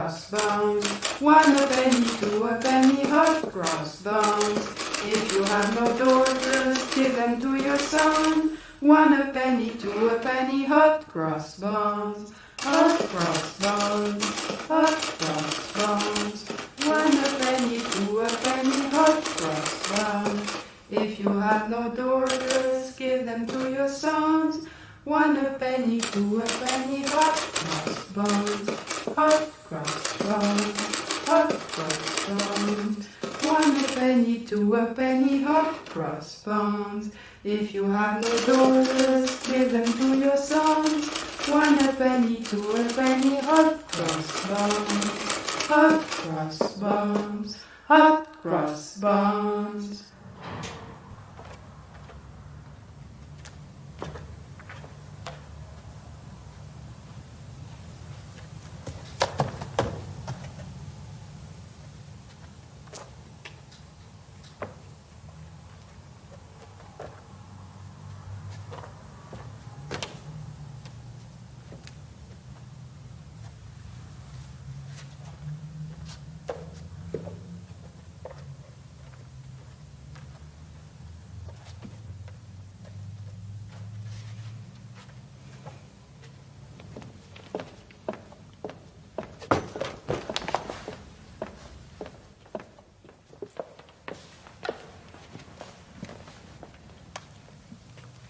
Crossbones, 1 penny, 2 penny, hot crossbones. If you have no daughters, give them to your son. 1 penny, 2 penny, hot crossbones. Hot crossbones, hot crossbones. 1 penny, 2 penny, hot crossbones. If you have no daughters, give them to your sons. 1 penny, 2 penny, hot crossbones. Hot crossbones, hot crossbones. 1 penny, 2 penny, hot crossbones. If you have no daughters, give them to your sons. 1 penny, 2 penny, hot crossbones. Hot crossbones, hot crossbones.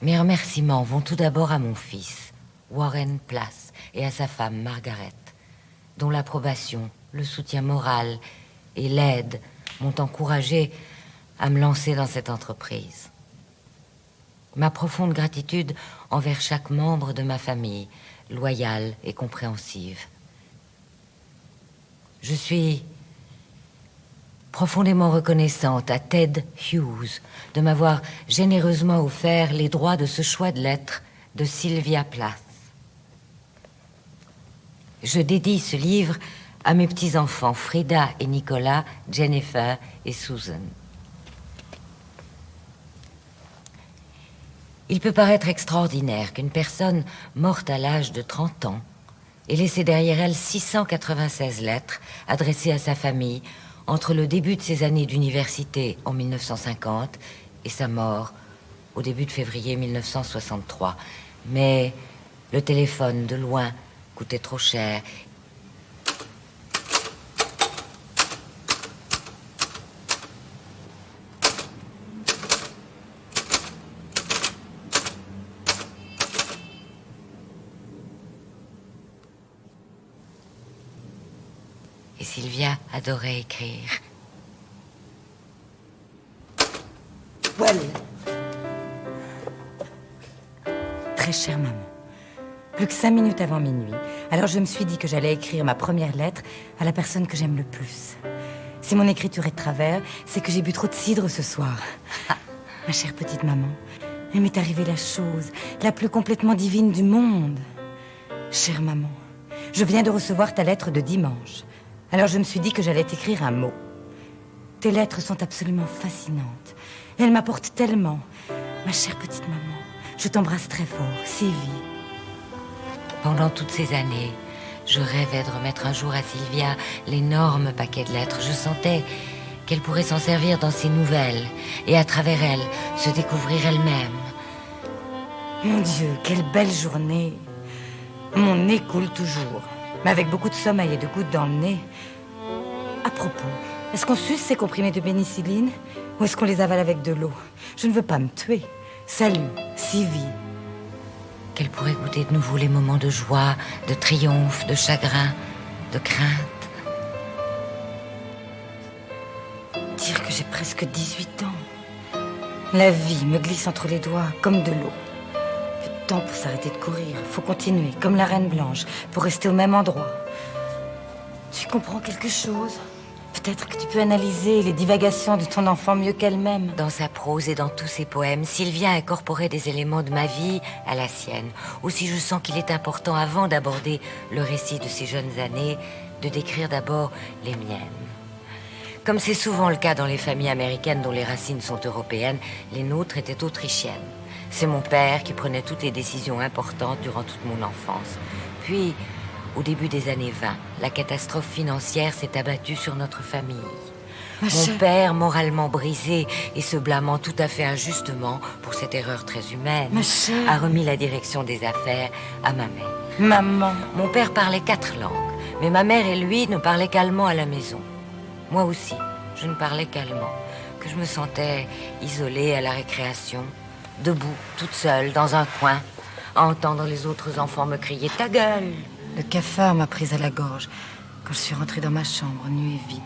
Mes remerciements vont tout d'abord à mon fils, Warren Place, et à sa femme, Margaret, dont l'approbation, le soutien moral et l'aide m'ont encouragé à me lancer dans cette entreprise. Ma profonde gratitude envers chaque membre de ma famille, loyale et compréhensive. Je suis profondément reconnaissante à Ted Hughes de m'avoir généreusement offert les droits de ce choix de lettres de Sylvia Plath. Je dédie ce livre à mes petits-enfants Frida et Nicolas, Jennifer et Susan. Il peut paraître extraordinaire qu'une personne morte à l'âge de 30 ans ait laissé derrière elle 696 lettres adressées à sa famille entre le début de ses années d'université en 1950 et sa mort au début de février 1963. Mais le téléphone de loin coûtait trop cher. Et Sylvia adorait écrire. Well. Très chère maman, plus que 5 minutes avant minuit, alors je me suis dit que j'allais écrire ma première lettre à la personne que j'aime le plus. Si mon écriture est de travers, c'est que j'ai bu trop de cidre ce soir. Ma chère petite maman, il m'est arrivé la chose la plus complètement divine du monde. Chère maman, je viens de recevoir ta lettre de dimanche. Alors je me suis dit que j'allais t'écrire un mot. Tes lettres sont absolument fascinantes. Elles m'apportent tellement. Ma chère petite maman, je t'embrasse très fort, Sylvie. Pendant toutes ces années, je rêvais de remettre un jour à Sylvia l'énorme paquet de lettres. Je sentais qu'elle pourrait s'en servir dans ses nouvelles et à travers elle se découvrir elle-même. Mon Dieu, quelle belle journée. Mon nez coule toujours, mais avec beaucoup de sommeil et de gouttes dans le nez. À propos, est-ce qu'on suce ces comprimés de pénicilline ou est-ce qu'on les avale avec de l'eau? Je ne veux pas me tuer. Salut, Sylvie. Qu'elle pourrait goûter de nouveau les moments de joie, de triomphe, de chagrin, de crainte. Dire que j'ai presque 18 ans. La vie me glisse entre les doigts comme de l'eau. Peu de temps pour s'arrêter de courir. Faut continuer, comme la Reine Blanche, pour rester au même endroit. Tu comprends quelque chose? Peut-être que tu peux analyser les divagations de ton enfant mieux qu'elle-même. Dans sa prose et dans tous ses poèmes, Sylvia incorporait des éléments de ma vie à la sienne. Aussi, je sens qu'il est important, avant d'aborder le récit de ses jeunes années, de décrire d'abord les miennes. Comme c'est souvent le cas dans les familles américaines dont les racines sont européennes, les nôtres étaient autrichiennes. C'est mon père qui prenait toutes les décisions importantes durant toute mon enfance. Puis, au début des années 20, la catastrophe financière s'est abattue sur notre famille. Mon père, moralement brisé et se blâmant tout à fait injustement pour cette erreur très humaine, a remis la direction des affaires à ma mère. Maman. Mon père parlait 4 langues, mais ma mère et lui ne parlaient qu'allemand à la maison. Moi aussi, je ne parlais qu'allemand, que je me sentais isolée à la récréation, debout, toute seule, dans un coin, à entendre les autres enfants me crier « Ta gueule !» Le cafard m'a prise à la gorge quand je suis rentrée dans ma chambre, nue et vide.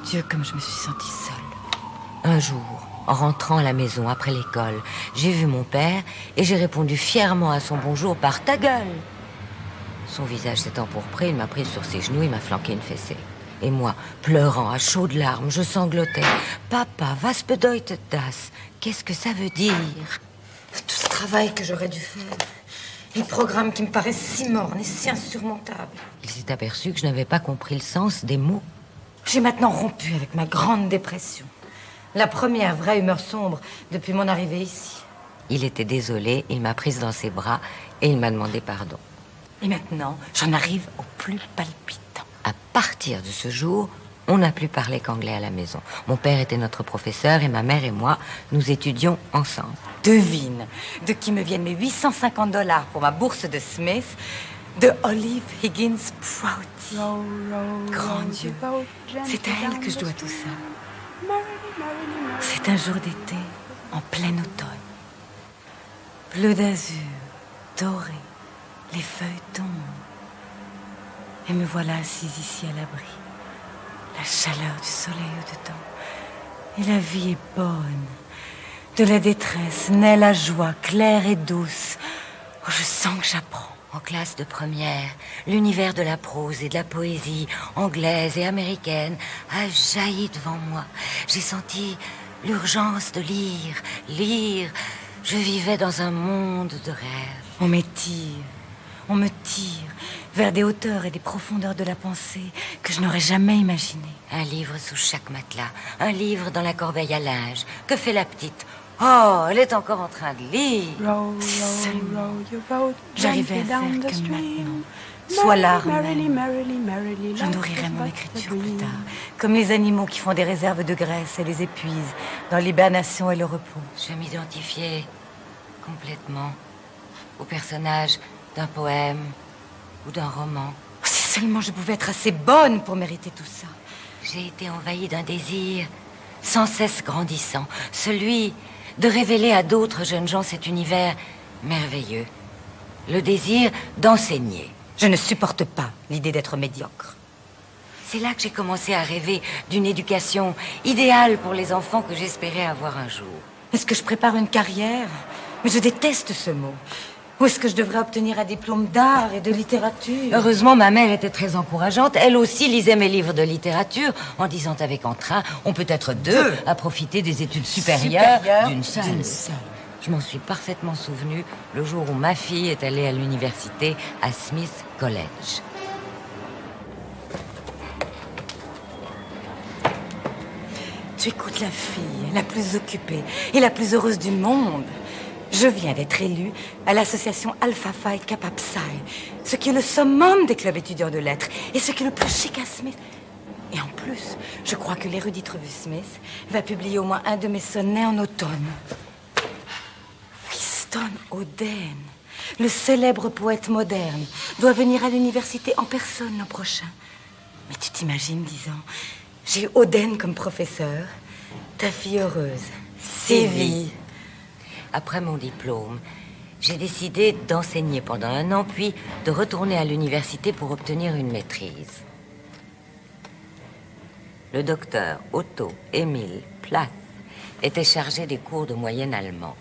Dieu, comme je me suis sentie seule. Un jour, en rentrant à la maison après l'école, j'ai vu mon père et j'ai répondu fièrement à son bonjour par « Ta gueule !» Son visage s'est empourpré, il m'a prise sur ses genoux, il m'a flanqué une fessée. Et moi, pleurant à chaudes larmes, je sanglotais. « Papa, was bedeutet das? Qu'est-ce que ça veut dire ?» Tout ce travail que j'aurais dû faire. Les programmes qui me paraissent si mornes et si insurmontables. Il s'est aperçu que je n'avais pas compris le sens des mots. J'ai maintenant rompu avec ma grande dépression. La première vraie humeur sombre depuis mon arrivée ici. Il était désolé, il m'a prise dans ses bras et il m'a demandé pardon. Et maintenant, j'en arrive au plus palpitant. À partir de ce jour, on n'a plus parlé qu'anglais à la maison. Mon père était notre professeur et ma mère et moi, nous étudions ensemble. Devine de qui me viennent mes $850 pour ma bourse de Smith, de Olive Higgins Prouty. Grand Dieu, c'est à elle que je dois tout ça. C'est un jour d'été, en plein automne. Bleu d'azur, doré, les feuilles tombent. Et me voilà assise ici à l'abri. La chaleur du soleil au-dedans. Et la vie est bonne. De la détresse naît la joie claire et douce. Oh, je sens que j'apprends. En classe de première, l'univers de la prose et de la poésie, anglaise et américaine, a jailli devant moi. J'ai senti l'urgence de lire. Je vivais dans un monde de rêves. On me tire vers des hauteurs et des profondeurs de la pensée que je n'aurais jamais imaginées. Un livre sous chaque matelas, un livre dans la corbeille à linge. Que fait la petite ? Oh, elle est encore en train de lire. Si seulement j'arrivais à faire comme maintenant. Soit l'art même. Je nourrirais mon écriture plus tard, comme les animaux qui font des réserves de graisse et les épuisent dans l'hibernation et le repos. Je m'identifiais complètement au personnage d'un poème ou d'un roman. Si seulement je pouvais être assez bonne pour mériter tout ça. J'ai été envahie d'un désir sans cesse grandissant, celui de révéler à d'autres jeunes gens cet univers merveilleux. Le désir d'enseigner. Je ne supporte pas l'idée d'être médiocre. C'est là que j'ai commencé à rêver d'une éducation idéale pour les enfants que j'espérais avoir un jour. Est-ce que je prépare une carrière ? Mais je déteste ce mot. Ou est-ce que je devrais obtenir un diplôme d'art et de littérature ? Heureusement, ma mère était très encourageante. Elle aussi lisait mes livres de littérature en disant avec entrain, on peut être deux à profiter des études supérieures d'une seule. Je m'en suis parfaitement souvenue le jour où ma fille est allée à l'université à Smith College. Tu écoutes la fille la plus occupée et la plus heureuse du monde. Je viens d'être élue à l'association Alpha Phi Kappa Psi, ce qui est le summum des clubs étudiants de lettres et ce qui est le plus chic à Smith. Et en plus, je crois que l'érudite revue Smith va publier au moins un de mes sonnets en automne. Winston Oden, le célèbre poète moderne, doit venir à l'université en personne l'an prochain. Mais tu t'imagines disant, j'ai Oden comme professeur, ta fille heureuse, Séville. Après mon diplôme, j'ai décidé d'enseigner pendant 1 an, puis de retourner à l'université pour obtenir une maîtrise. Le docteur Otto Emil Plath était chargé des cours de moyenne allemand.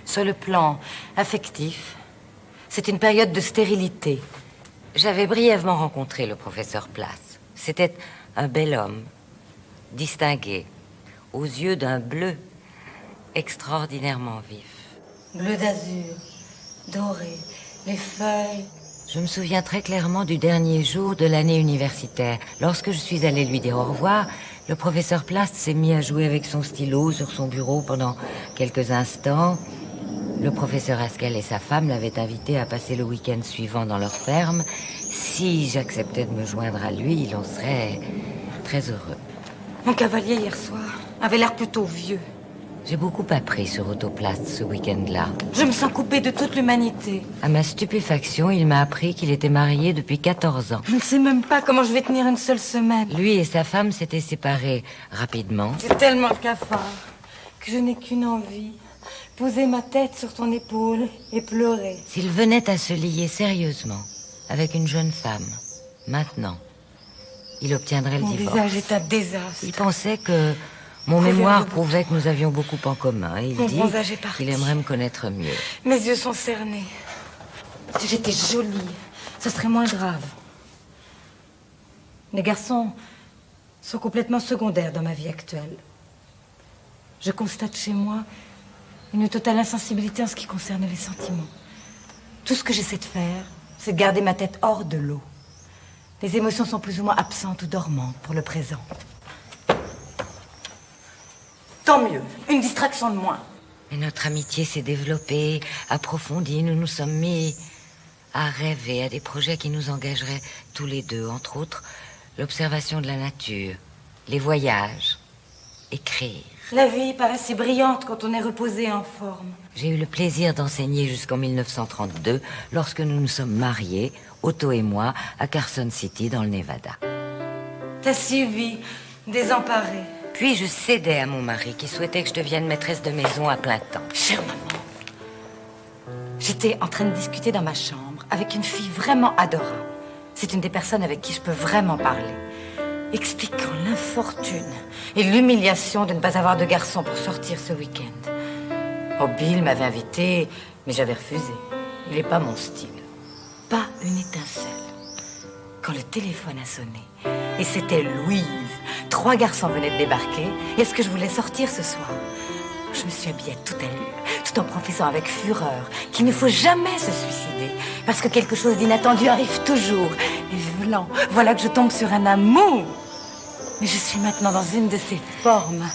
Sur le plan affectif, c'est une période de stérilité. J'avais brièvement rencontré le professeur Plath. C'était un bel homme, distingué, aux yeux d'un bleu extraordinairement vif. Bleu d'azur, doré, les feuilles. Je me souviens très clairement du dernier jour de l'année universitaire. Lorsque je suis allée lui dire au revoir, le professeur Plath s'est mis à jouer avec son stylo sur son bureau pendant quelques instants. Le professeur Haskell et sa femme l'avaient invité à passer le week-end suivant dans leur ferme. Si j'acceptais de me joindre à lui, il en serait très heureux. Mon cavalier, hier soir, avait l'air plutôt vieux. J'ai beaucoup appris sur Autoplast ce week-end-là. Je me sens coupée de toute l'humanité. À ma stupéfaction, il m'a appris qu'il était marié depuis 14 ans. Je ne sais même pas comment je vais tenir une seule semaine. Lui et sa femme s'étaient séparés rapidement. J'ai tellement de cafard que je n'ai qu'une envie. Poser ma tête sur ton épaule et pleurer. S'il venait à se lier sérieusement avec une jeune femme, maintenant, il obtiendrait le Mon divorce. visage est un désastre. Il pensait que mon mémoire prouvait que nous avions beaucoup en commun. Et il Mon dit bronzage est parti. qu'il aimerait me connaître mieux. Mes yeux sont cernés. Si j'étais jolie, ce serait moins grave. Les garçons sont complètement secondaires dans ma vie actuelle. Je constate chez moi une totale insensibilité en ce qui concerne les sentiments. Tout ce que j'essaie de faire, c'est de garder ma tête hors de l'eau. Les émotions sont plus ou moins absentes ou dormantes pour le présent. Tant mieux, une distraction de moins. Et notre amitié s'est développée, approfondie. Nous nous sommes mis à rêver à des projets qui nous engageraient tous les deux. Entre autres, l'observation de la nature, les voyages, écrire. La vie paraît si brillante quand on est reposé en forme. J'ai eu le plaisir d'enseigner jusqu'en 1932, lorsque nous nous sommes mariés, Otto et moi, à Carson City, dans le Nevada. T'as suivi, désemparée. Puis je cédais à mon mari, qui souhaitait que je devienne maîtresse de maison à plein temps. Chère maman, j'étais en train de discuter dans ma chambre avec une fille vraiment adorable. C'est une des personnes avec qui je peux vraiment parler. Expliquant l'infortune et l'humiliation de ne pas avoir de garçon pour sortir ce week-end. Oh, Bill m'avait invité, mais j'avais refusé. Il n'est pas mon style. Pas une étincelle. Quand le téléphone a sonné, et c'était Louise. 3 garçons venaient de débarquer. Est-ce que je voulais sortir ce soir? Je me suis habillée à toute allure, tout en professant avec fureur qu'il ne faut jamais se suicider, parce que quelque chose d'inattendu arrive toujours. Et voilà que je tombe sur un amour. Mais je suis maintenant dans une de ces formes.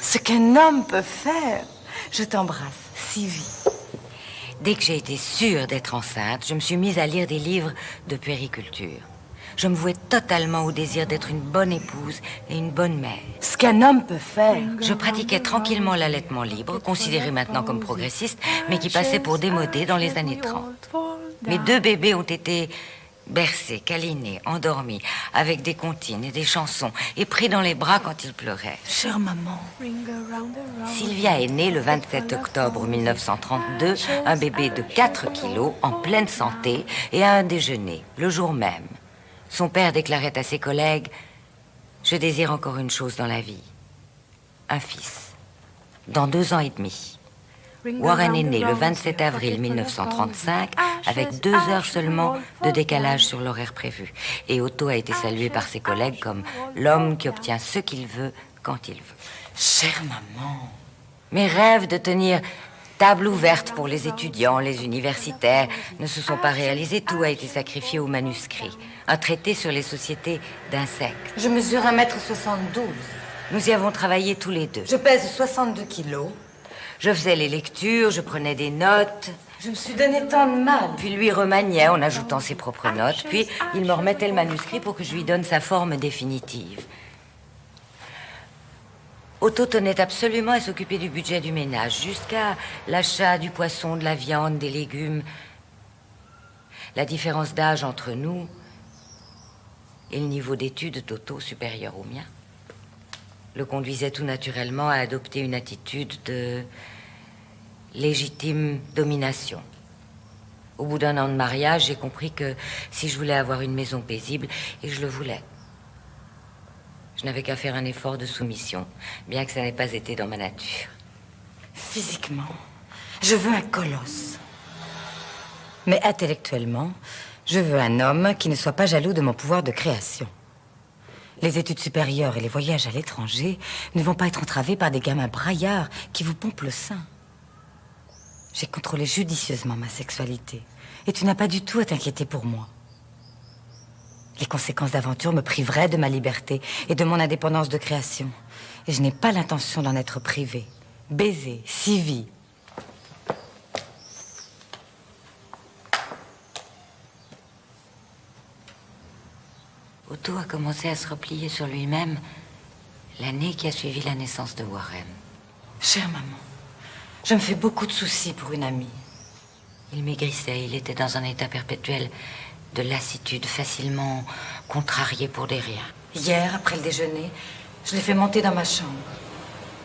Ce qu'un homme peut faire. Je t'embrasse, Sylvie. Dès que j'ai été sûre d'être enceinte, je me suis mise à lire des livres de puériculture. Je me vouais totalement au désir d'être une bonne épouse et une bonne mère. Ce qu'un homme peut faire. Je pratiquais tranquillement l'allaitement libre, considéré maintenant comme progressiste, mais qui passait pour démodé dans les années 30. Mes 2 bébés ont été bercés, câlinés, endormis, avec des comptines et des chansons, et pris dans les bras quand ils pleuraient. Chère maman. Sylvia est née le 27 octobre 1932, un bébé de 4 kilos, en pleine santé, et à un déjeuner, le jour même. Son père déclarait à ses collègues « Je désire encore une chose dans la vie, un fils. Dans 2 ans et demi. » Warren est né le 27 avril 1935, avec 2 heures seulement de décalage sur l'horaire prévu. Et Otto a été salué par ses collègues comme l'homme qui obtient ce qu'il veut quand il veut. Chère maman. Mes rêves de tenir table ouverte pour les étudiants, les universitaires, ne se sont pas réalisés. Tout a été sacrifié au manuscrit. Un traité sur les sociétés d'insectes. Je mesure 1m72. Nous y avons travaillé tous les deux. Je pèse 62 kilos. Je faisais les lectures, je prenais des notes. Je me suis donné tant de mal. Puis lui remaniait en ajoutant ses propres notes. Puis il me remettait le manuscrit pour que je lui donne sa forme définitive. Otto tenait absolument à s'occuper du budget du ménage, jusqu'à l'achat du poisson, de la viande, des légumes. La différence d'âge entre nous et le niveau d'études d'Otto supérieur au mien le conduisait tout naturellement à adopter une attitude de légitime domination. Au bout d'1 an de mariage, j'ai compris que si je voulais avoir une maison paisible, et je le voulais, je n'avais qu'à faire un effort de soumission, bien que ça n'ait pas été dans ma nature. Physiquement, je veux un colosse. Mais intellectuellement, je veux un homme qui ne soit pas jaloux de mon pouvoir de création. Les études supérieures et les voyages à l'étranger ne vont pas être entravés par des gamins braillards qui vous pompent le sein. J'ai contrôlé judicieusement ma sexualité et tu n'as pas du tout à t'inquiéter pour moi. Les conséquences d'aventure me priveraient de ma liberté et de mon indépendance de création. Et je n'ai pas l'intention d'en être privée. Baiser, Sylvie. Otto a commencé à se replier sur lui-même l'année qui a suivi la naissance de Warren. Chère maman, je me fais beaucoup de soucis pour une amie. Il maigrissait, il était dans un état perpétuel de lassitude, facilement contrarié pour des riens. Hier, après le déjeuner, je l'ai fait monter dans ma chambre.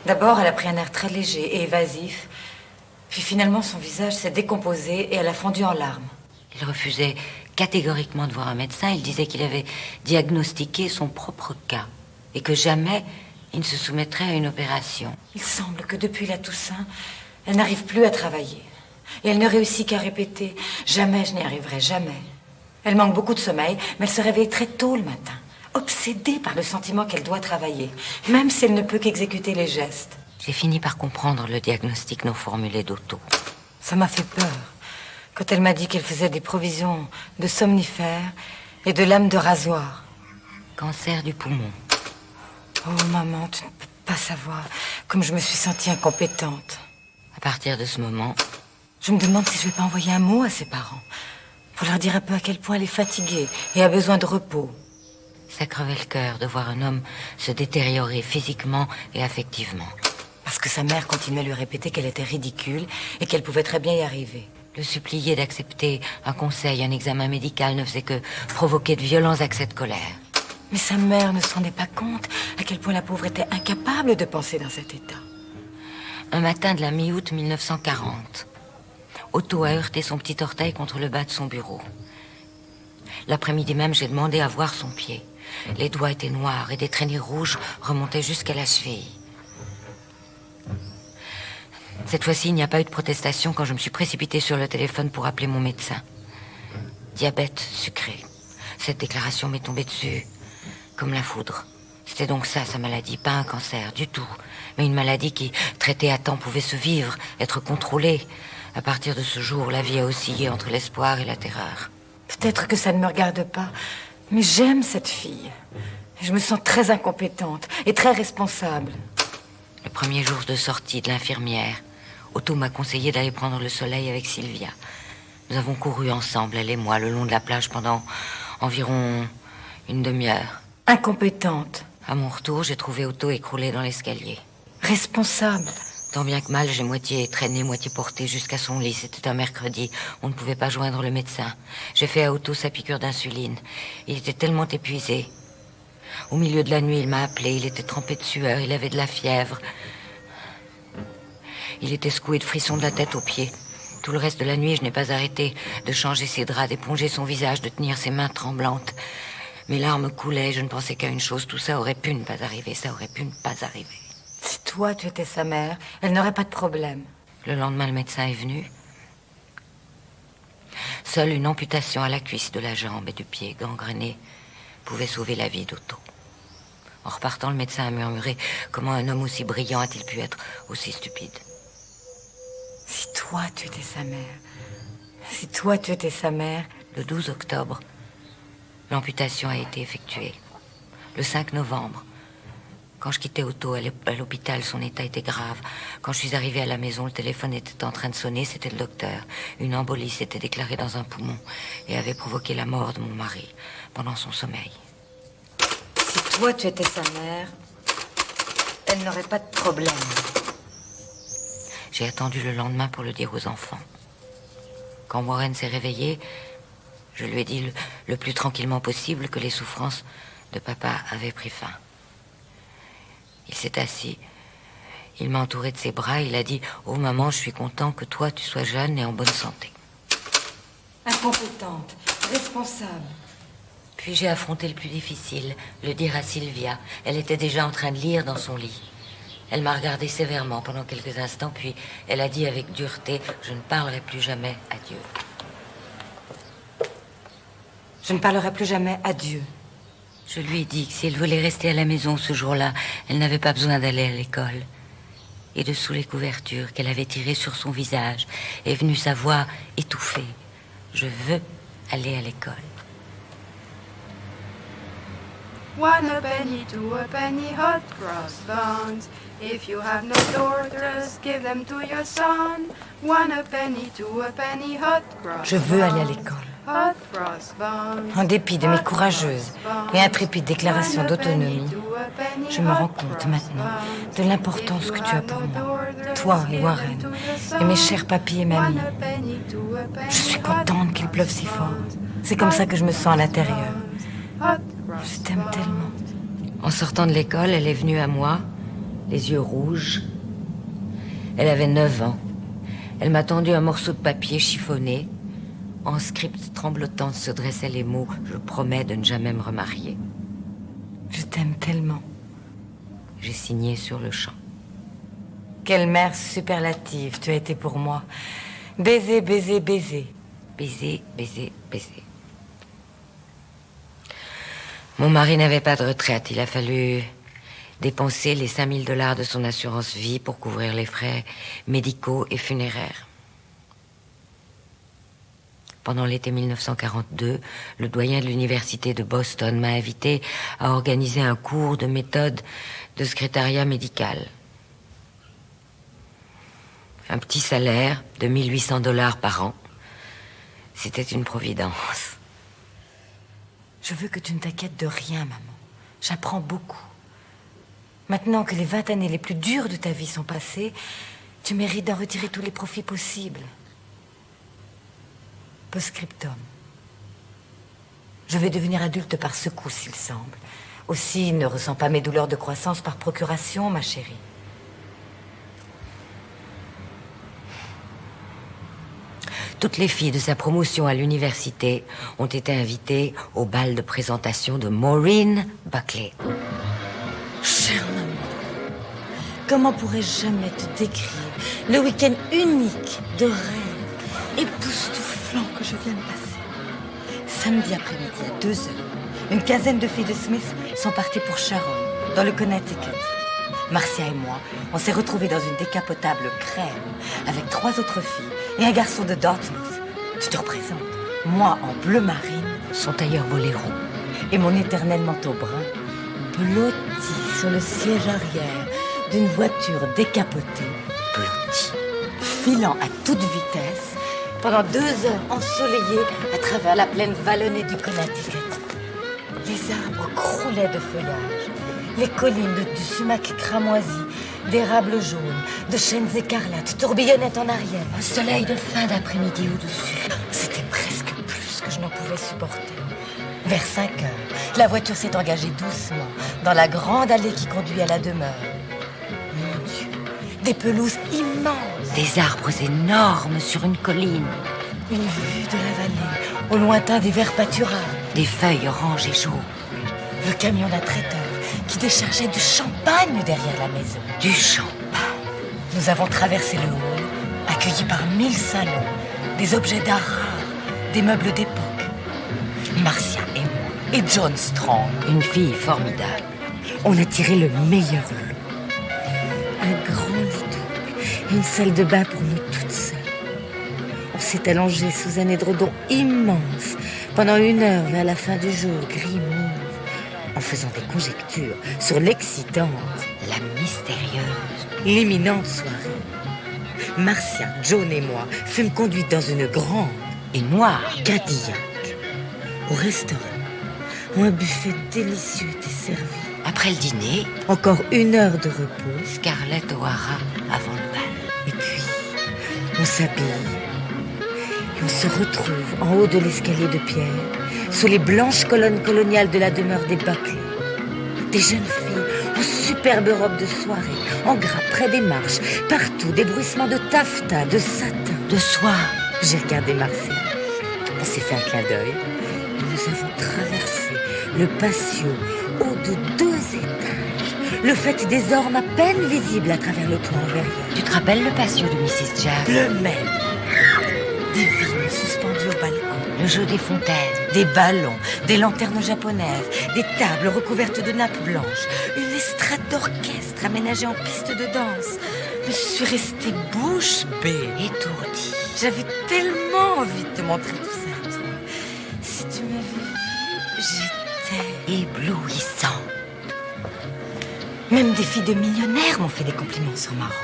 D'abord, elle a pris un air très léger et évasif. Puis finalement, son visage s'est décomposé et elle a fondu en larmes. Il refusait catégoriquement de voir un médecin. Il disait qu'il avait diagnostiqué son propre cas et que jamais il ne se soumettrait à une opération. Il semble que depuis la Toussaint, elle n'arrive plus à travailler. Et elle ne réussit qu'à répéter « Jamais je n'y arriverai, jamais ». Elle manque beaucoup de sommeil, mais elle se réveille très tôt le matin, obsédée par le sentiment qu'elle doit travailler, même si elle ne peut qu'exécuter les gestes. J'ai fini par comprendre le diagnostic non formulé d'Otto. Ça m'a fait peur quand elle m'a dit qu'elle faisait des provisions de somnifères et de lames de rasoir. Cancer du poumon. Oh maman, tu ne peux pas savoir comme je me suis sentie incompétente. À partir de ce moment, je me demande si je vais pas envoyer un mot à ses parents pour leur dire un peu à quel point elle est fatiguée et a besoin de repos. ça crevait le cœur de voir un homme se détériorer physiquement et affectivement. Parce que sa mère continuait à lui répéter qu'elle était ridicule et qu'elle pouvait très bien y arriver. Le supplier d'accepter un conseil, un examen médical ne faisait que provoquer de violents accès de colère. Mais sa mère ne se rendait pas compte à quel point la pauvre était incapable de penser dans cet état. Un matin de la mi-août 1940, Otto a heurté son petit orteil contre le bas de son bureau. L'après-midi même, j'ai demandé à voir son pied. Les doigts étaient noirs et des traînées rouges remontaient jusqu'à la cheville. Cette fois-ci, il n'y a pas eu de protestation quand je me suis précipitée sur le téléphone pour appeler mon médecin. Diabète sucré. Cette déclaration m'est tombée dessus comme la foudre. C'était donc ça, sa maladie, pas un cancer du tout, mais une maladie qui, traitée à temps, pouvait se vivre, être contrôlée. À partir de ce jour, la vie a oscillé entre l'espoir et la terreur. Peut-être que ça ne me regarde pas, mais j'aime cette fille. Je me sens très incompétente et très responsable. Le premier jour de sortie de l'infirmière, Otto m'a conseillé d'aller prendre le soleil avec Sylvia. Nous avons couru ensemble, elle et moi, le long de la plage pendant environ une demi-heure. Incompétente. À mon retour, j'ai trouvé Otto écroulé dans l'escalier. Responsable. Tant bien que mal, j'ai moitié traîné, moitié porté jusqu'à son lit. C'était un mercredi. On ne pouvait pas joindre le médecin. J'ai fait à Otto sa piqûre d'insuline. Il était tellement épuisé. Au milieu de la nuit, il m'a appelé. Il était trempé de sueur. Il avait de la fièvre. Il était secoué de frissons de la tête aux pieds. Tout le reste de la nuit, je n'ai pas arrêté de changer ses draps, d'éponger son visage, de tenir ses mains tremblantes. Mes larmes coulaient. Je ne pensais qu'à une chose. Tout ça aurait pu ne pas arriver. Ça aurait pu ne pas arriver. Si toi, tu étais sa mère, elle n'aurait pas de problème. Le lendemain, le médecin est venu. Seule une amputation à la cuisse de la jambe et du pied gangréné pouvait sauver la vie d'Otto. En repartant, le médecin a murmuré « Comment un homme aussi brillant a-t-il pu être aussi stupide ?» Si toi, tu étais sa mère. Si toi, tu étais sa mère. Le 12 octobre, l'amputation a été effectuée. Le 5 novembre, quand je quittais Otto à l'hôpital, son état était grave. Quand je suis arrivée à la maison, le téléphone était en train de sonner, c'était le docteur. Une embolie s'était déclarée dans un poumon et avait provoqué la mort de mon mari pendant son sommeil. Si toi, tu étais sa mère, elle n'aurait pas de problème. J'ai attendu le lendemain pour le dire aux enfants. Quand Warren s'est réveillé, je lui ai dit le plus tranquillement possible que les souffrances de papa avaient pris fin. Il s'est assis, il m'a entouré de ses bras, il a dit « Oh maman, je suis content que toi tu sois jeune et en bonne santé. » Incompétente, responsable. Puis j'ai affronté le plus difficile, le dire à Sylvia. Elle était déjà en train de lire dans son lit. Elle m'a regardé sévèrement pendant quelques instants, puis elle a dit avec dureté « Je ne parlerai plus jamais à Dieu. » Je ne parlerai plus jamais à Dieu. Je lui ai dit que si elle voulait rester à la maison ce jour-là, elle n'avait pas besoin d'aller à l'école. Et de sous les couvertures qu'elle avait tirées sur son visage est venue sa voix étouffée. Je veux aller à l'école. One a penny, two a penny, hot cross buns. If you have no daughters, give them to your son. One a penny, two a penny, hot cross Je veux aller à buns. l'école. hot cross buns. En dépit de mes courageuses et intrépides déclarations d'autonomie, je me rends compte maintenant de l'importance que tu as pour moi, toi et Warren, et mes chers papis et mamies. Je suis contente qu'il pleuve si fort. C'est comme ça que je me sens à l'intérieur. Je t'aime tellement. En sortant de l'école, elle est venue à moi, les yeux rouges. Elle avait 9 ans. Elle m'a tendu un morceau de papier chiffonné. En script tremblotant se dressaient les mots « Je promets de ne jamais me remarier ». Je t'aime tellement. J'ai signé sur le champ. Quelle mère superlative tu as été pour moi. Baiser, baiser, baiser. Baiser, baiser, baiser. Mon mari n'avait pas de retraite. Il a fallu dépenser les $5000 de son assurance vie pour couvrir les frais médicaux et funéraires. Pendant l'été 1942, le doyen de l'université de Boston m'a invité à organiser un cours de méthode de secrétariat médical. Un petit salaire de $1800 par an. C'était une providence. Je veux que tu ne t'inquiètes de rien, maman. J'apprends beaucoup. Maintenant que les 20 années les plus dures de ta vie sont passées, tu mérites d'en retirer tous les profits possibles. Postscriptum. Je vais devenir adulte par secousse, il semble. Aussi, ne ressens pas mes douleurs de croissance par procuration, ma chérie. Toutes les filles de sa promotion à l'université ont été invitées au bal de présentation de Maureen Buckley. Chère maman, comment pourrais-je jamais te décrire le week-end unique de rêve époustouflant que je viens de passer. Samedi après-midi à 2h, une quinzaine de filles de Smith sont parties pour Sharon, dans le Connecticut. Marcia et moi, on s'est retrouvés dans une décapotable crème avec 3 autres filles et un garçon de Dartmouth. Tu te représentes, moi en bleu marine, Son tailleur boléro. et mon éternel manteau brun, blotti sur le siège arrière d'une voiture décapotée, Blotti. filant à toute vitesse pendant 2 heures ensoleillées à travers la plaine vallonnée du Connecticut. Les arbres croulaient de feuillage, les collines du sumac cramoisi, d'érables jaunes, de chênes écarlates tourbillonnaient en arrière. Un soleil de fin d'après-midi au-dessus. C'était presque plus que je n'en pouvais supporter. Vers 5 heures, la voiture s'est engagée doucement dans la grande allée qui conduit à la demeure. Mon Dieu, des pelouses immenses, Des arbres énormes sur une colline. une vue de la vallée, au lointain des verts pâturages, Des feuilles oranges et jaunes. le camion d'un traiteur qui déchargeait du champagne derrière la maison. Du champagne. Nous avons traversé le hall, accueillis par 1000 salons, des objets d'art rares, des meubles d'époque. Marcia et moi, et John Strong, Une fille formidable. on a tiré le meilleur lot. Un grand lit double et une salle de bain pour nous toutes seules. On s'est allongé sous un édredon immense pendant 1 heure vers la fin du jour, gris mauve, en faisant des conjectures sur l'excitante, La mystérieuse. l'imminente soirée. Marcia, John et moi fûmes conduites dans une grande Et noire. Cadillac au restaurant où un buffet délicieux était servi. Après le dîner, Encore 1 heure de repos Scarlett O'Hara avant le bal. et puis on s'habille et on se retrouve en haut de l'escalier de pierre sous les blanches colonnes coloniales de la demeure des Buckley. Des jeunes filles en superbes robes de soirée, en gras près des marches, partout des bruissements de taffetas, de satin. De soie. J'ai regardé Marcia. On s'est fait un clin d'œil. Et nous avons traversé le patio haut de 2 étages. Le fait des ormes à peine visible à travers le toit en verrière. Tu te rappelles le patio de Mrs. Jack? Le même. Des vignes suspendues au balcon. Le jeu des fontaines. Des ballons, des lanternes japonaises, des tables recouvertes de nappes blanches, une estrade d'orchestre aménagée en piste de danse. Je suis restée bouche bée. Étourdie. J'avais tellement envie de te montrer tout ça, toi. Si tu m'avais vu, j'étais... Éblouissant. Même des filles de millionnaires m'ont fait des compliments sur ma robe.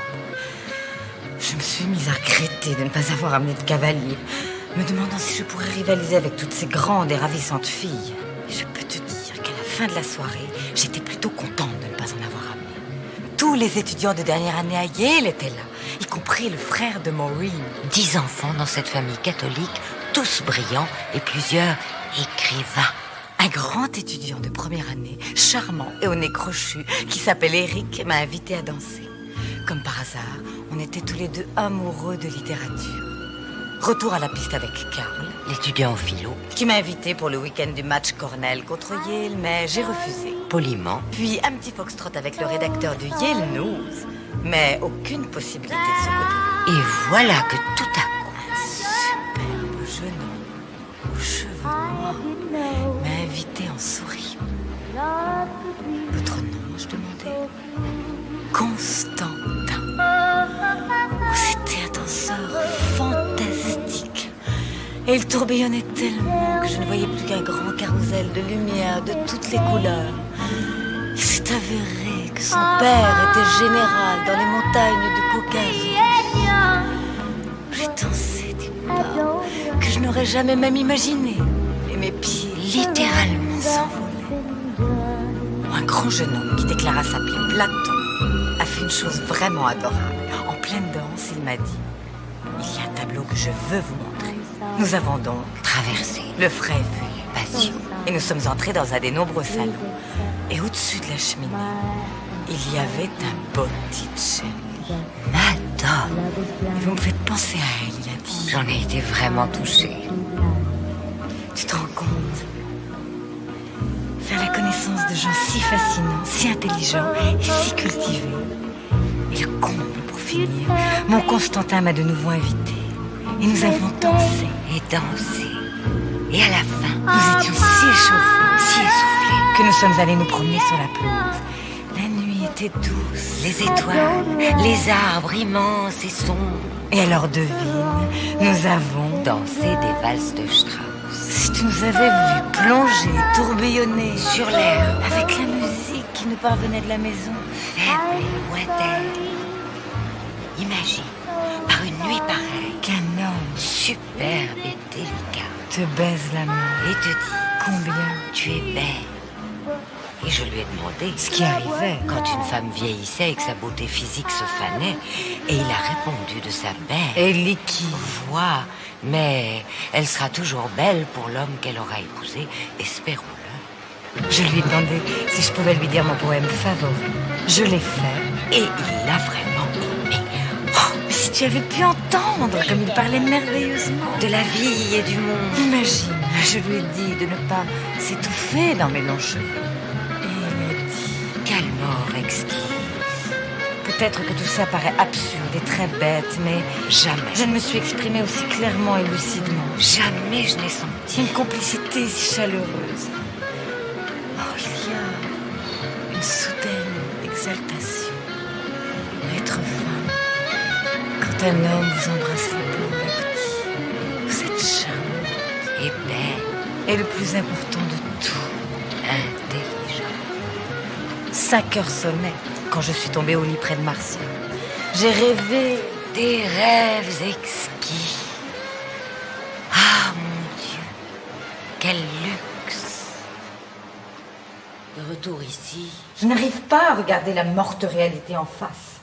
Je me suis mise à regretter de ne pas avoir amené de cavalier. me demandant si je pourrais rivaliser avec toutes ces grandes et ravissantes filles. Et je peux te dire qu'à la fin de la soirée, j'étais plutôt contente de ne pas en avoir amené. Tous les étudiants de dernière année à Yale étaient là, y compris le frère de Maureen. 10 enfants dans cette famille catholique, tous brillants et plusieurs écrivains. Un grand étudiant de première année, charmant et au nez crochu, qui s'appelle Eric, m'a invité à danser. Comme par hasard, on était tous les deux amoureux de littérature. Retour à la piste avec Carl, L'étudiant au philo, qui m'a invité pour le week-end du match Cornell contre Yale, mais j'ai refusé. poliment, Puis un petit foxtrot avec le rédacteur du Yale News, mais aucune possibilité de ce côté. et voilà que tout à coup, Superbe jeune homme, aux cheveux noirs, m'a invité en souriant. Votre nom, je demandais. Constantin. Oh, c'était un danseur fantastique. Et il tourbillonnait tellement que je ne voyais plus qu'un grand carrousel de lumière de toutes les couleurs. Il s'est avéré que son père était général dans les montagnes du Caucase. J'ai dansé des pas que je n'aurais jamais même imaginé. Et mes pieds littéralement s'envolaient. Un grand jeune homme qui déclara s'appeler Platon a fait une chose vraiment adorable. En pleine danse, il m'a dit « Il y a un tableau que je veux vous montrer. » Nous avons donc traversé, le frais vu, patio, et nous sommes entrés dans un des nombreux salons. Et au-dessus de la cheminée, il y avait un Botticelli. Madame, Et vous me faites penser à elle, il a dit. j'en ai été vraiment touchée. Tu te rends compte? Faire la connaissance de gens si fascinants, si intelligents et si cultivés. Et le comble pour finir, mon Constantin m'a de nouveau invité. Et nous avons dansé. Et dansé. Et à la fin, Nous étions si échauffés, si essoufflés, que nous sommes allés nous promener sur la pelouse. La nuit était douce. les étoiles, les arbres immenses et sombres, Et alors devine, nous avons... dansé des valses de Strauss. Si tu nous avais vus plonger, tourbillonner Sur l'air, avec la musique qui nous parvenait de la maison. faible et lointaine. Imagine, par une nuit pareille, Qu'un homme superbe et délicat, te baise la main. et te dit Combien? tu es belle. Et je lui ai demandé Ce qui arrivait. quand une femme vieillissait et que sa beauté physique se fanait, et il a répondu de sa belle Et liquide. voix, mais elle sera toujours belle pour l'homme qu'elle aura épousé, espérons-le. Je lui ai demandé si je pouvais lui dire mon poème favori. Je l'ai fait. Et il l'a vraiment aimé. Oh, mais si tu avais pu entendre comme il parlait merveilleusement. De la vie et du monde. Imagine, je lui ai dit de ne pas s'étouffer dans mes longs cheveux. Et il a dit, Quelle mort exquise. peut-être que tout ça paraît absurde et très bête, mais Jamais, je ne me suis exprimée aussi clairement et lucidement. jamais je n'ai senti. Une complicité si chaleureuse. Oh, il y a une soudaine exaltation. Être femme. Quand un homme vous embrasse l'épaule et vous dit, vous êtes charmante. Et belle, Et le plus important de tout, intelligente. 5 heures sonnaient quand je suis tombée au lit près de Marcia. J'ai rêvé. Des rêves exquis. Ah, mon Dieu, quel luxe. De retour ici, Je n'arrive pas à regarder la morte réalité en face.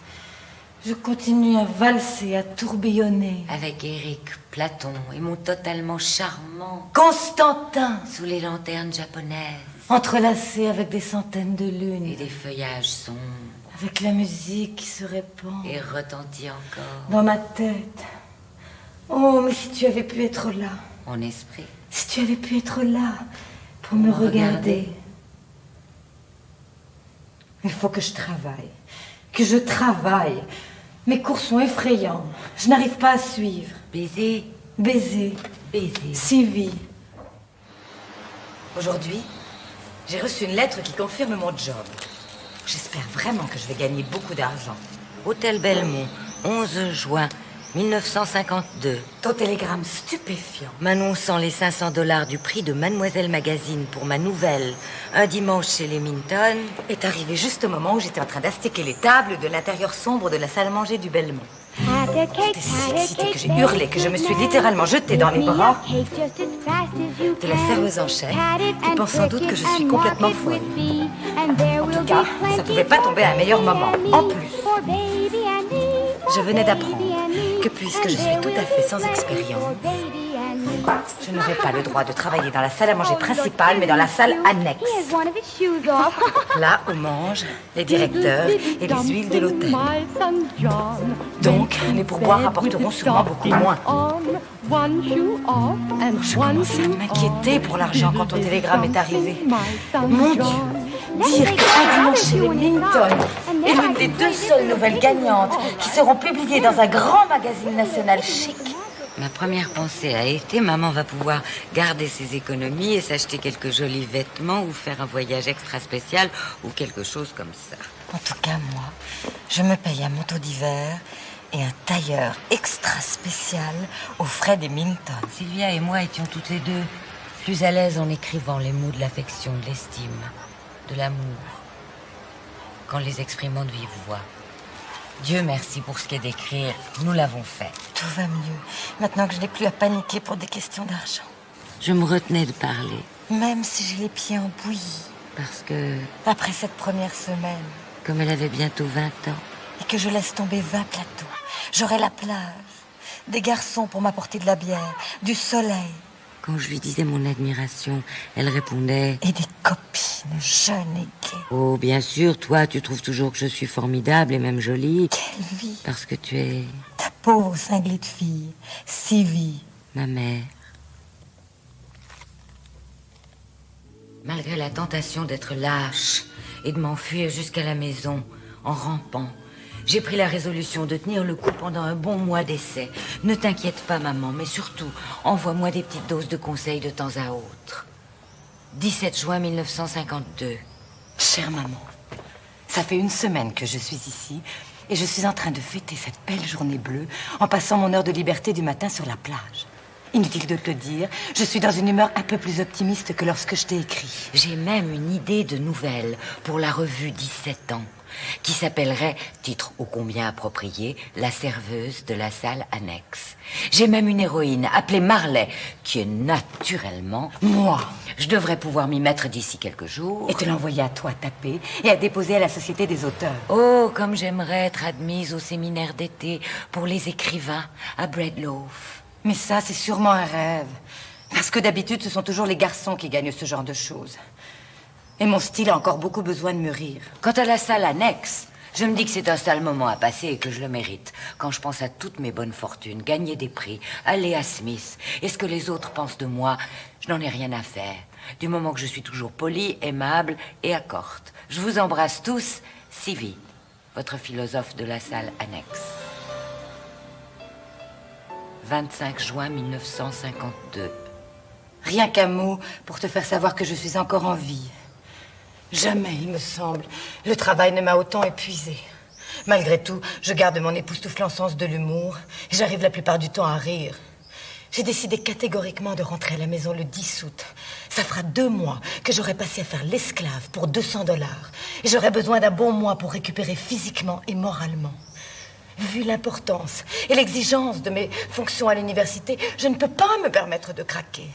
Je continue à valser, à tourbillonner. avec Eric, Platon et mon totalement charmant, Constantin, sous les lanternes japonaises entrelacé avec des centaines de et lunes, des feuillages sombres, avec la musique qui se répand et retentit encore dans ma tête. Oh, mais si tu avais pu être là, mon esprit. si tu avais pu être là pour me regarder. Il faut que je travaille, que je travaille. Mes cours sont effrayants. Je n'arrive pas à suivre. Baiser, Baiser, baiser. Sylvie. Aujourd'hui, j'ai reçu une lettre qui confirme mon job. J'espère vraiment que je vais gagner beaucoup d'argent. Hôtel Belmont, 11 juin 1952. Ton télégramme stupéfiant. M'annonçant les $500 du prix de Mademoiselle Magazine pour ma nouvelle Un dimanche chez les Minton. Est arrivé juste au moment où j'étais en train d'astiquer les tables de l'intérieur sombre de la salle à manger du Belmont. J'étais si excitée que j'ai hurlé, que je me suis littéralement jetée dans les bras de la serveuse en chef, qui pense sans doute que je suis complètement folle. En tout cas, ça ne pouvait pas tomber à un meilleur moment. En plus, je venais d'apprendre que puisque je suis tout à fait sans expérience, je n'aurais pas le droit de travailler dans la salle à manger principale, mais dans la salle annexe. Là où mangent les directeurs et les huiles de l'hôtel. Donc, les pourboires rapporteront sûrement beaucoup moins. Je commençais à m'inquiéter pour l'argent quand ton télégramme est arrivé. Mon Dieu, dire qu'un dimanche chez les Minton est l'une des 2 seules nouvelles gagnantes qui seront publiées dans un grand magazine national chic. Ma première pensée a été, maman va pouvoir garder ses économies et s'acheter quelques jolis vêtements ou faire un voyage extra spécial ou quelque chose comme ça. En tout cas, moi, je me paye un manteau d'hiver et un tailleur extra spécial aux frais des Minton. Sylvia et moi étions toutes les deux plus à l'aise en écrivant les mots de l'affection, de l'estime, de l'amour, qu'en les exprimant de vive voix. Dieu merci pour ce qu'est d'écrire, nous l'avons fait. Tout va mieux, maintenant que je n'ai plus à paniquer pour des questions d'argent. Je me retenais de parler. Même si j'ai les pieds en bouillie. Parce que, après cette première semaine, comme elle avait bientôt 20 ans, et que je laisse tomber 20 plateaux, j'aurai la plage, des garçons pour m'apporter de la bière, du soleil. quand je lui disais mon admiration, elle répondait... Et des copines jeunes et gaies. Oh, bien sûr, toi, tu trouves toujours que je suis formidable et même jolie. Quelle vie! Parce que tu es... Ta pauvre cinglée de fille, Sylvie. ma mère. Malgré la tentation d'être lâche et de m'enfuir jusqu'à la maison en rampant, j'ai pris la résolution de tenir le coup pendant un bon mois d'essai. Ne t'inquiète pas, maman, mais surtout, envoie-moi des petites doses de conseils de temps à autre. 17 juin 1952. Chère maman, ça fait 1 semaine que je suis ici et je suis en train de fêter cette belle journée bleue en passant mon heure de liberté du matin sur la plage. Inutile de te le dire, je suis dans une humeur un peu plus optimiste que lorsque je t'ai écrit. J'ai même une idée de nouvelle pour la revue 17 ans, qui s'appellerait, titre ô combien approprié, La serveuse de la salle annexe. J'ai même une héroïne appelée Marley, qui est naturellement moi. Je devrais pouvoir m'y mettre d'ici quelques jours. Et te l'envoyer à toi taper et à déposer à la Société des auteurs. Oh, comme j'aimerais être admise au séminaire d'été pour les écrivains à Breadloaf. Mais ça, c'est sûrement un rêve. Parce que d'habitude, ce sont toujours les garçons qui gagnent ce genre de choses. Et mon style a encore beaucoup besoin de mûrir. Quant à la salle annexe, je me dis que c'est un sale moment à passer et que je le mérite. Quand je pense à toutes mes bonnes fortunes, gagner des prix, aller à Smith, et ce que les autres pensent de moi, je n'en ai rien à faire. Du moment que je suis toujours polie, aimable et accorte. Je vous embrasse tous, Sylvie, votre philosophe de la salle annexe. 25 juin 1952. Rien qu'un mot pour te faire savoir que je suis encore en vie. Jamais, il me semble, le travail ne m'a autant épuisée. Malgré tout, je garde mon époustouflant sens de l'humour et j'arrive la plupart du temps à rire. J'ai décidé catégoriquement de rentrer à la maison le 10 août. Ça fera 2 mois que j'aurai passé à faire l'esclave pour $200. Et j'aurai besoin d'un bon mois pour récupérer physiquement et moralement. Vu l'importance et l'exigence de mes fonctions à l'université, je ne peux pas me permettre de craquer.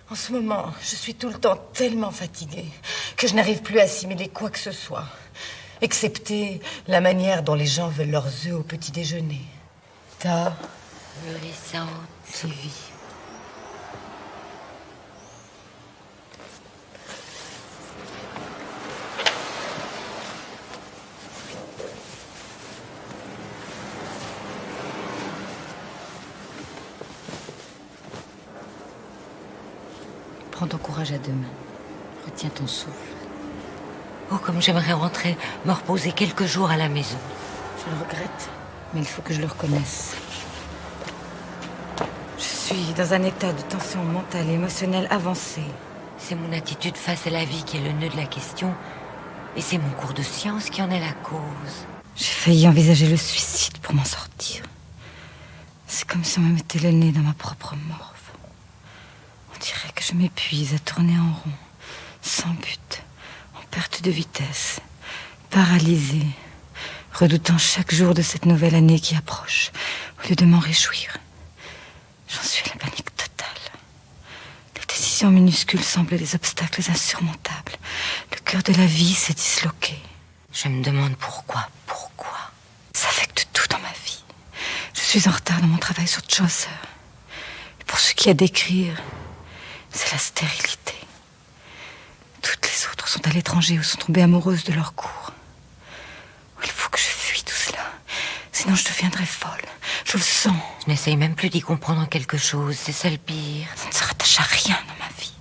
En ce moment, je suis tout le temps tellement fatiguée que je n'arrive plus à assimiler quoi que ce soit, excepté la manière dont les gens veulent leurs œufs au petit déjeuner. Ta Mûrissante Sylvie. Prends ton courage à 2 mains. Retiens ton souffle. Oh, comme j'aimerais rentrer, me reposer quelques jours à la maison. Je le regrette, mais il faut que je le reconnaisse. Je suis dans un état de tension mentale et émotionnelle avancée. C'est mon attitude face à la vie qui est le nœud de la question. Et c'est mon cours de science qui en est la cause. J'ai failli envisager le suicide pour m'en sortir. C'est comme si on me mettait le nez dans ma propre morve. On dirait que je m'épuise à tourner en rond, sans but, en perte de vitesse, paralysée, redoutant chaque jour de cette nouvelle année qui approche, au lieu de m'en réjouir. J'en suis à la panique totale. Les décisions minuscules semblent des obstacles insurmontables. Le cœur de la vie s'est disloqué. Je me demande pourquoi. Ça affecte tout dans ma vie. Je suis en retard dans mon travail sur Chaucer. Et pour ce qui est d'écrire, c'est la stérilité. Toutes les autres sont à l'étranger ou sont tombées amoureuses de leur cours. Il faut que je fuis tout cela. Sinon je deviendrai folle. Je le sens. Je n'essaye même plus d'y comprendre quelque chose. C'est ça le pire. Ça ne se rattache à rien dans ma vie.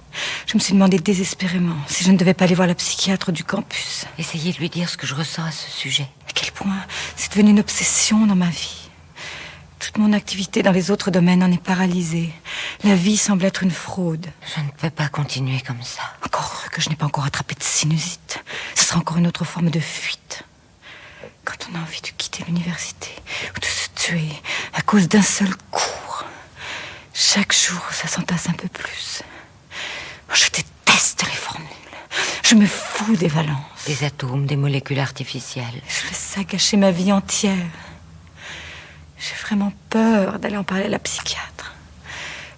Je me suis demandé désespérément si je ne devais pas aller voir la psychiatre du campus. Essayez de lui dire ce que je ressens à ce sujet. À quel point c'est devenu une obsession dans ma vie. Toute mon activité dans les autres domaines en est paralysée. La vie semble être une fraude. Je ne peux pas continuer comme ça. Encore heureux que je n'ai pas encore attrapé de sinusite. Ce sera encore une autre forme de fuite. Quand on a envie de quitter l'université ou de se tuer à cause d'un seul cours, chaque jour ça s'entasse un peu plus. Je déteste les formules. Je me fous des valences. Des atomes, des molécules artificielles. Je laisse ça gâcher ma vie entière. J'ai vraiment peur d'aller en parler à la psychiatre.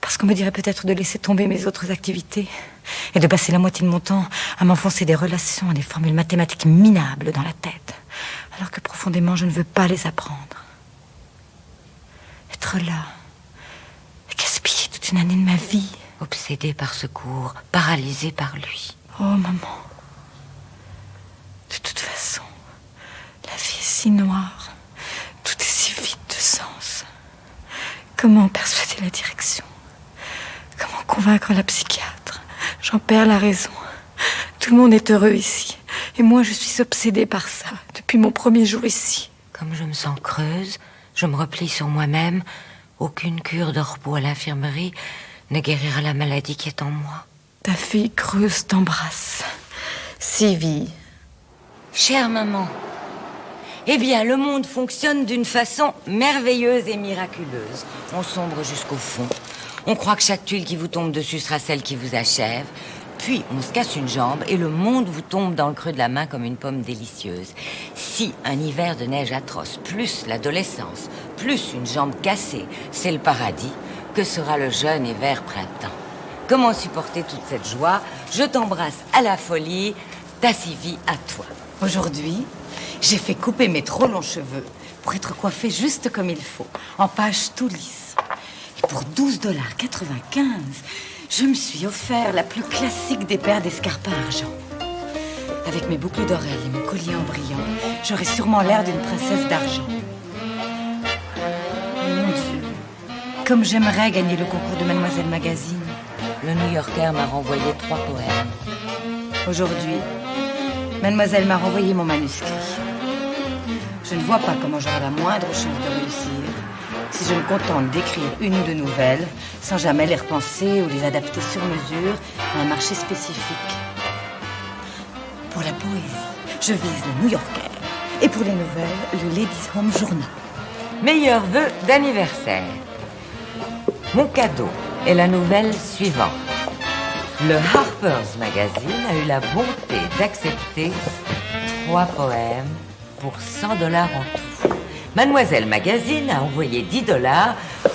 Parce qu'on me dirait peut-être de laisser tomber mes autres activités et de passer la moitié de mon temps à m'enfoncer des relations et des formules mathématiques minables dans la tête, alors que profondément je ne veux pas les apprendre. Être là et gaspiller toute une année de ma vie. Obsédée par ce cours, paralysée par lui. Oh maman, de toute façon, la vie est si noire, tout est si vide de sens. Comment persuader la direction? Comment convaincre la psychiatre? J'en perds la raison. Tout le monde est heureux ici. Et moi, je suis obsédée par ça, depuis mon premier jour ici. Comme je me sens creuse, je me replie sur moi-même. Aucune cure de repos à l'infirmerie ne guérira la maladie qui est en moi. Ta fille creuse t'embrasse. Sylvie. Chère maman, eh bien, le monde fonctionne d'une façon merveilleuse et miraculeuse. On sombre jusqu'au fond. On croit que chaque tuile qui vous tombe dessus sera celle qui vous achève. Puis, on se casse une jambe et le monde vous tombe dans le creux de la main comme une pomme délicieuse. Si un hiver de neige atroce, plus l'adolescence, plus une jambe cassée, c'est le paradis, que sera le jeune et vert printemps? Comment supporter toute cette joie? Je t'embrasse à la folie. Ta Sylvie, à toi. Aujourd'hui, j'ai fait couper mes trop longs cheveux pour être coiffée juste comme il faut, en page tout lisse. Et pour $12,95, je me suis offert la plus classique des paires d'escarpes à argent. Avec mes boucles d'oreilles et mon collier en brillant, j'aurais sûrement l'air d'une princesse d'argent. Mon Dieu, comme j'aimerais gagner le concours de Mademoiselle Magazine. Le New-Yorker m'a renvoyé 3 poèmes. Aujourd'hui, Mademoiselle m'a renvoyé mon manuscrit. Je ne vois pas comment j'aurai la moindre chance de réussir si je me contente d'écrire une ou deux nouvelles sans jamais les repenser ou les adapter sur mesure à un marché spécifique. Pour la poésie, je vise le New-Yorker et pour les nouvelles, le Ladies' Home Journal. Meilleurs vœux d'anniversaire. Mon cadeau est la nouvelle suivante. Le Harper's Magazine a eu la bonté d'accepter 3 poèmes pour $100 en tout. Mademoiselle Magazine a envoyé $10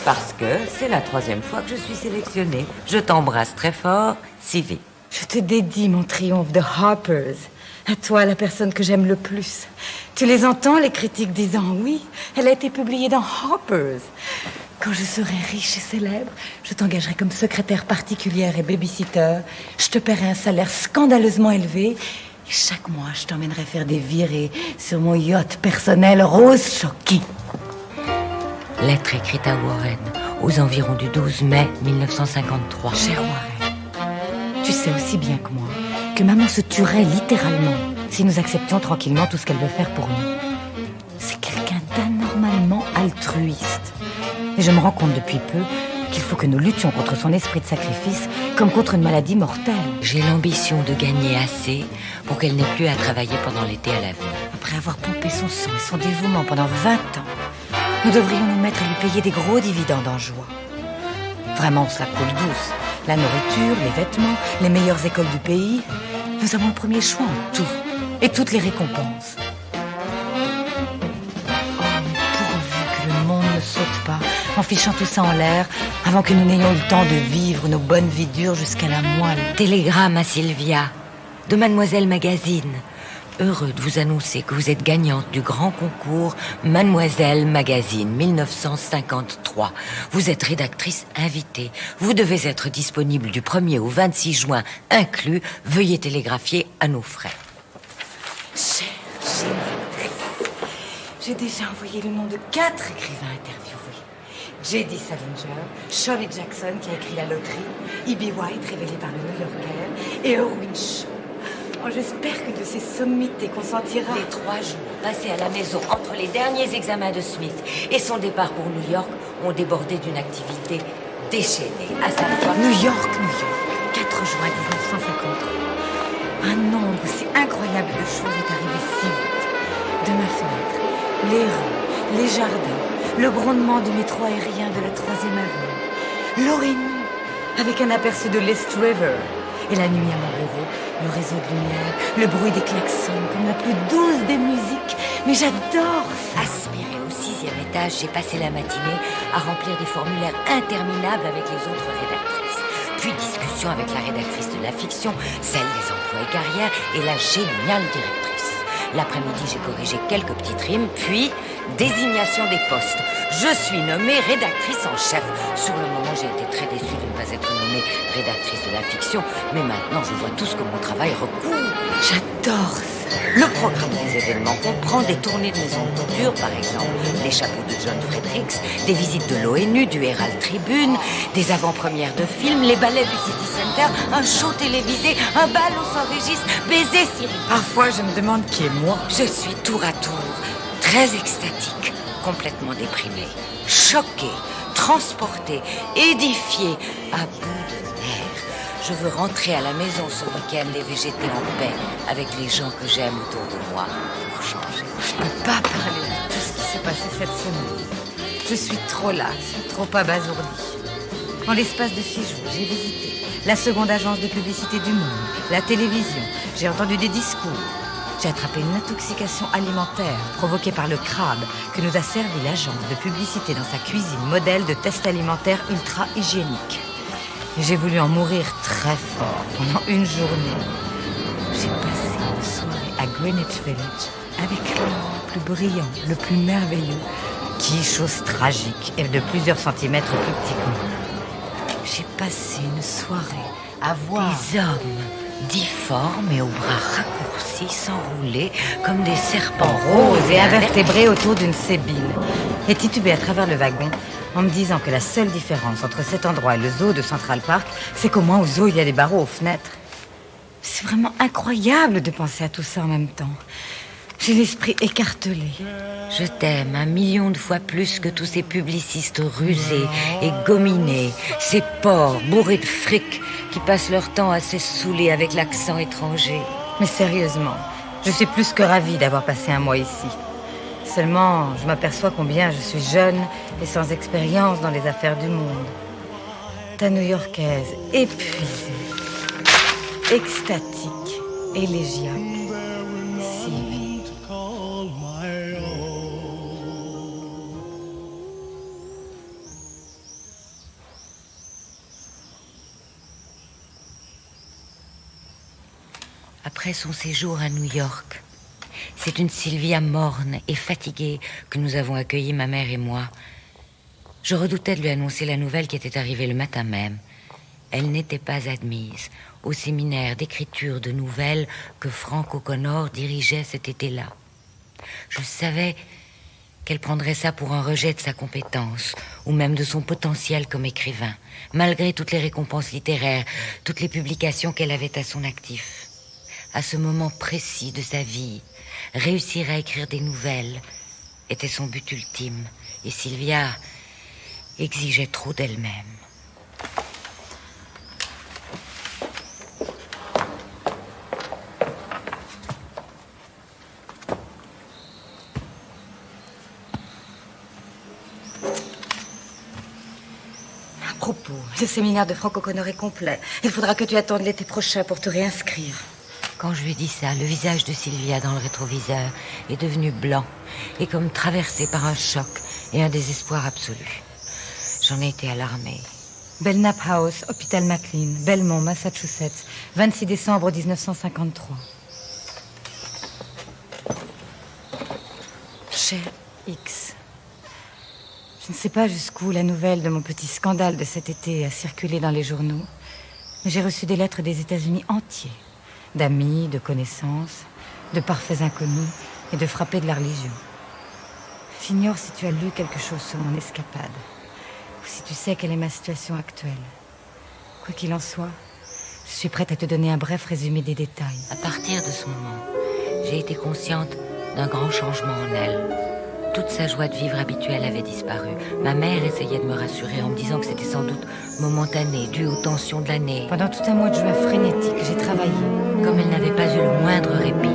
parce que c'est la 3e fois que je suis sélectionnée. Je t'embrasse très fort, Sylvie. Je te dédie mon triomphe de Harper's. À toi, la personne que j'aime le plus. Tu les entends, les critiques disant oui, elle a été publiée dans Harper's. Quand je serai riche et célèbre, je t'engagerai comme secrétaire particulière et babysitter. Je te paierai un salaire scandaleusement élevé. Et chaque mois, je t'emmènerai faire des virées sur mon yacht personnel rose choqué. Lettre écrite à Warren, aux environs du 12 mai 1953. Cher Warren, tu sais aussi bien que moi que maman se tuerait littéralement si nous acceptions tranquillement tout ce qu'elle veut faire pour nous. C'est quelqu'un d'anormalement altruiste. Et je me rends compte depuis peu qu'il faut que nous luttions contre son esprit de sacrifice comme contre une maladie mortelle. J'ai l'ambition de gagner assez pour qu'elle n'ait plus à travailler pendant l'été à l'avenir. Après avoir pompé son sang et son dévouement pendant 20 ans, nous devrions nous mettre à lui payer des gros dividendes en joie. Vraiment, on se la coule douce. La nourriture, les vêtements, les meilleures écoles du pays. Nous avons le premier choix en tout. Et toutes les récompenses. saute pas, en fichant tout ça en l'air, avant que nous n'ayons eu le temps de vivre nos bonnes vies dures jusqu'à la moelle. Télégramme à Sylvia, de Mademoiselle Magazine. Heureux de vous annoncer que vous êtes gagnante du grand concours Mademoiselle Magazine 1953. Vous êtes rédactrice invitée. Vous devez être disponible du 1er au 26 juin inclus. Veuillez télégraphier à nos frais. Chère génitrice, j'ai déjà envoyé le nom de 4 écrivains interviewés. J.D. Salinger, Shirley Jackson qui a écrit La Loterie, E.B. White révélé par le New Yorker et Erwin Shaw. Oh, j'espère que de ces sommités consentira. Les 3 jours passés à la maison entre les derniers examens de Smith et son départ pour New York ont débordé d'une activité déchaînée. À savoir New York, 4 juin 1953. Un nombre si incroyable de choses est arrivé si vite. De ma fenêtre, les rues, les jardins, le grondement du métro aérien de la 3e avenue, l'Orenu, avec un aperçu de l'East River. Et la nuit à mon bureau, le réseau de lumière, le bruit des klaxons, comme la plus douce des musiques. Mais j'adore ça. Aspirée au 6e étage, j'ai passé la matinée à remplir des formulaires interminables avec les autres rédactrices. Puis discussion avec la rédactrice de la fiction, celle des emplois et carrières et la géniale directrice. L'après-midi, j'ai corrigé quelques petites rimes, puis désignation des postes. Je suis nommée rédactrice en chef. Sur le moment, j'ai été très déçue de ne pas être nommée rédactrice de la fiction, mais maintenant, je vois tout ce que mon travail recouvre. J'adore ça. Le programme des événements comprend des tournées de maisons de couture, par exemple, les chapeaux de John Fredericks, des visites de l'ONU, du Herald Tribune, des avant-premières de films, les ballets du City Center, un show télévisé, un bal au Saint-Régis, baiser Cyril. Parfois, je me demande qui est moi. Je suis tour à tour très extatique, complètement déprimée, choquée, transportée, édifiée, à bout de nerfs. Je veux rentrer à la maison ce week-end et végéter en paix avec les gens que j'aime autour de moi pour changer. Je ne peux pas parler de tout ce qui s'est passé cette semaine. Je suis trop lasse, trop abasourdie. En l'espace de 6 jours, j'ai visité la seconde agence de publicité du monde, la télévision. J'ai entendu des discours. J'ai attrapé une intoxication alimentaire provoquée par le crabe que nous a servi l'agence de publicité dans sa cuisine modèle de test alimentaire ultra hygiénique. Et j'ai voulu en mourir très fort pendant une journée. J'ai passé une soirée à Greenwich Village avec l'homme le plus brillant, le plus merveilleux, qui, chose tragique, est de plusieurs centimètres plus petit que moi. J'ai passé une soirée à voir Des hommes difformes et aux bras raccourcis s'enrouler comme des serpents roses et invertébrés autour d'une sébile. Et titubé à travers le wagon en me disant que la seule différence entre cet endroit et le zoo de Central Park, c'est qu'au moins au zoo il y a des barreaux aux fenêtres. C'est vraiment incroyable de penser à tout ça en même temps. J'ai l'esprit écartelé. Je t'aime 1 million de fois plus que tous ces publicistes rusés et gominés, ces porcs bourrés de fric qui passent leur temps à s'essouler avec l'accent étranger. Mais sérieusement, je suis plus que ravie d'avoir passé un mois ici. Seulement, je m'aperçois combien je suis jeune et sans expérience dans les affaires du monde. Ta New-Yorkaise épuisée, extatique, élégiaque, si vite. Après son séjour à New York, c'est une Sylvia morne et fatiguée que nous avons accueillie, ma mère et moi. Je redoutais de lui annoncer la nouvelle qui était arrivée le matin même. Elle n'était pas admise au séminaire d'écriture de nouvelles que Frank O'Connor dirigeait cet été-là. Je savais qu'elle prendrait ça pour un rejet de sa compétence ou même de son potentiel comme écrivain, malgré toutes les récompenses littéraires, toutes les publications qu'elle avait à son actif. À ce moment précis de sa vie, réussir à écrire des nouvelles était son but ultime, et Sylvia exigeait trop d'elle-même. À propos, le séminaire de Frank O'Connor est complet. Il faudra que tu attendes l'été prochain pour te réinscrire. Quand je lui ai dit ça, le visage de Sylvia dans le rétroviseur est devenu blanc et comme traversé par un choc. et un désespoir absolu. J'en ai été alarmée. Belknap House, hôpital McLean, Belmont, Massachusetts, 26 décembre 1953. Cher X, je ne sais pas jusqu'où la nouvelle de mon petit scandale de cet été a circulé dans les journaux, mais j'ai reçu des lettres des États-Unis entiers, d'amis, de connaissances, de parfaits inconnus et de frappés de la religion. J'ignore si tu as lu quelque chose sur mon escapade, ou si tu sais quelle est ma situation actuelle. Quoi qu'il en soit, je suis prête à te donner un bref résumé des détails. À partir de ce moment, j'ai été consciente d'un grand changement en elle. Toute sa joie de vivre habituelle avait disparu. Ma mère essayait de me rassurer en me disant que c'était sans doute momentané, dû aux tensions de l'année. Pendant tout un mois de juin frénétique, j'ai travaillé. Comme elle n'avait pas eu le moindre répit,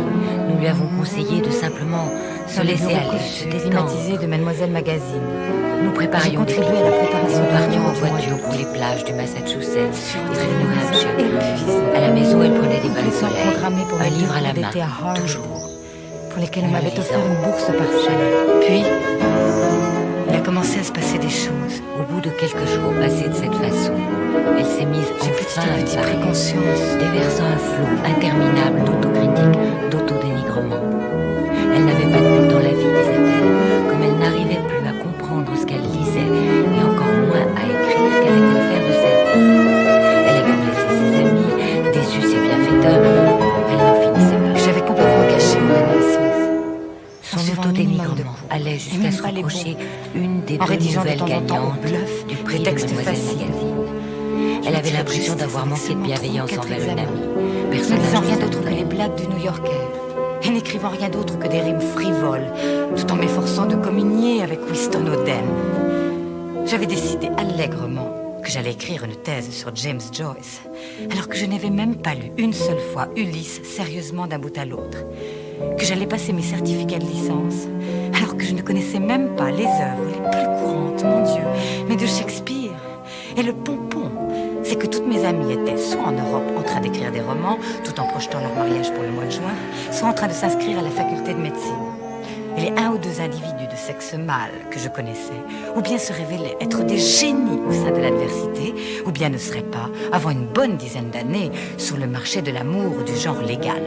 nous lui avons conseillé de simplement se laisser aller, se détendre. Climatisé de Mademoiselle Magazine. Nous préparions des contribué à la préparation. Nous partions en voiture pour les plages du Massachusetts et du New Hampshire. À la maison, elle prenait des bains de soleil, un livre à la main, toujours. Pour lesquels on m'avait offert une bourse partielle. Puis, il a commencé à se passer des choses. Au bout de quelques jours passés de cette façon, elle s'est mise enfin à petit pris conscience, déversant un flot interminable d'autocritique, d'autodénigrement. Elle n'avait pas de but dans la vie, disait-elle, comme elle n'arrivait plus à comprendre ce qu'elle lisait, et encore moins à écrire ce qu'elle allait faire de sa vie. Elle avait blessé ses amis, déçu ses bienfaiteurs, elle n'en finissait pas. J'avais complètement caché mon adolescence. Son autodénigrement allait jusqu'à se reprocher une des deux nouvelles gagnantes du prix de Mademoiselle Magazine. Elle avait l'impression d'avoir manqué de bienveillance envers une amie. Personne ne disant rien d'autre que les blagues du New-Yorkais, et n'écrivant rien d'autre que des rimes frivoles, tout en m'efforçant de communier avec Winston Oden. J'avais décidé allègrement que j'allais écrire une thèse sur James Joyce, alors que je n'avais même pas lu une seule fois Ulysse sérieusement d'un bout à l'autre. Que j'allais passer mes certificats de licence, alors que je ne connaissais même pas les œuvres les plus courantes, mon Dieu, mais de Shakespeare. Et le pompon, c'est que toutes mes amies étaient soit en Europe en train d'écrire des romans, tout en projetant leur mariage pour le mois de juin, soit en train de s'inscrire à la faculté de médecine. Et les un ou deux individus de sexe mâle que je connaissais, ou bien se révélaient être des génies au sein de l'adversité, ou bien ne seraient pas, avant une bonne dizaine d'années, sur le marché de l'amour du genre légal.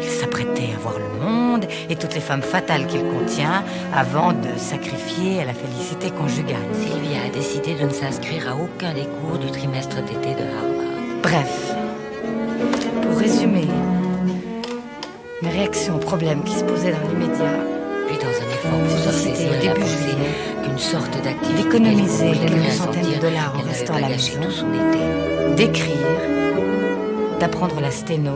Il s'apprêtait à voir le monde et toutes les femmes fatales qu'il contient avant de sacrifier à la félicité conjugale. Sylvia a décidé de ne s'inscrire à aucun des cours du trimestre d'été de Harvard. Bref, pour résumer, mes réactions aux problèmes qui se posaient dans l'immédiat, puis dans un effort pour se ressaisir la pensée qu'une sorte d'activité d'économiser quelques quelques centaines de dollars en restant à la maison, tout son été. d'écrire, d'apprendre la sténo,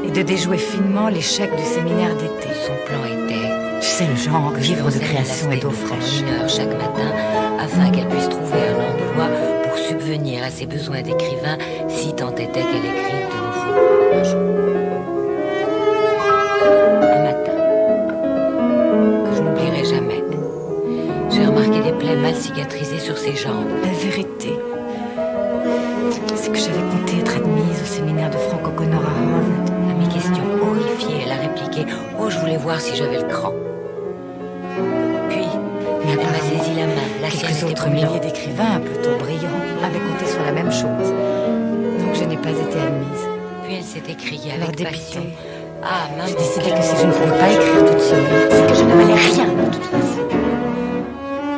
et de déjouer finement l'échec du séminaire d'été. Son plan était, Tu sais le genre, vivre de création et d'eau fraîche. 1 heure chaque matin afin qu'elle puisse trouver un emploi pour subvenir à ses besoins d'écrivain si tant était qu'elle écrive de nouveau un jour. Un matin, que je n'oublierai jamais, j'ai remarqué des plaies mal cicatrisées sur ses jambes. La vérité, c'est que j'avais compté être admise au séminaire de Frank O'Connor à Harvard. À mes questions horrifiées, elle a répliqué « Oh, je voulais voir si j'avais le cran ». Puis, elle m'a saisi la main. La sienne Quelques était autres brûlante. milliers d'écrivains, plutôt brillants, avaient compté sur la même chose. Donc je n'ai pas été admise. Puis elle s'est écriée Alors avec passion. dépitée, Ah, maman, j'ai décidé que si je ne pouvais pas écrire toute seule, c'est que je ne valais rien de toute façon.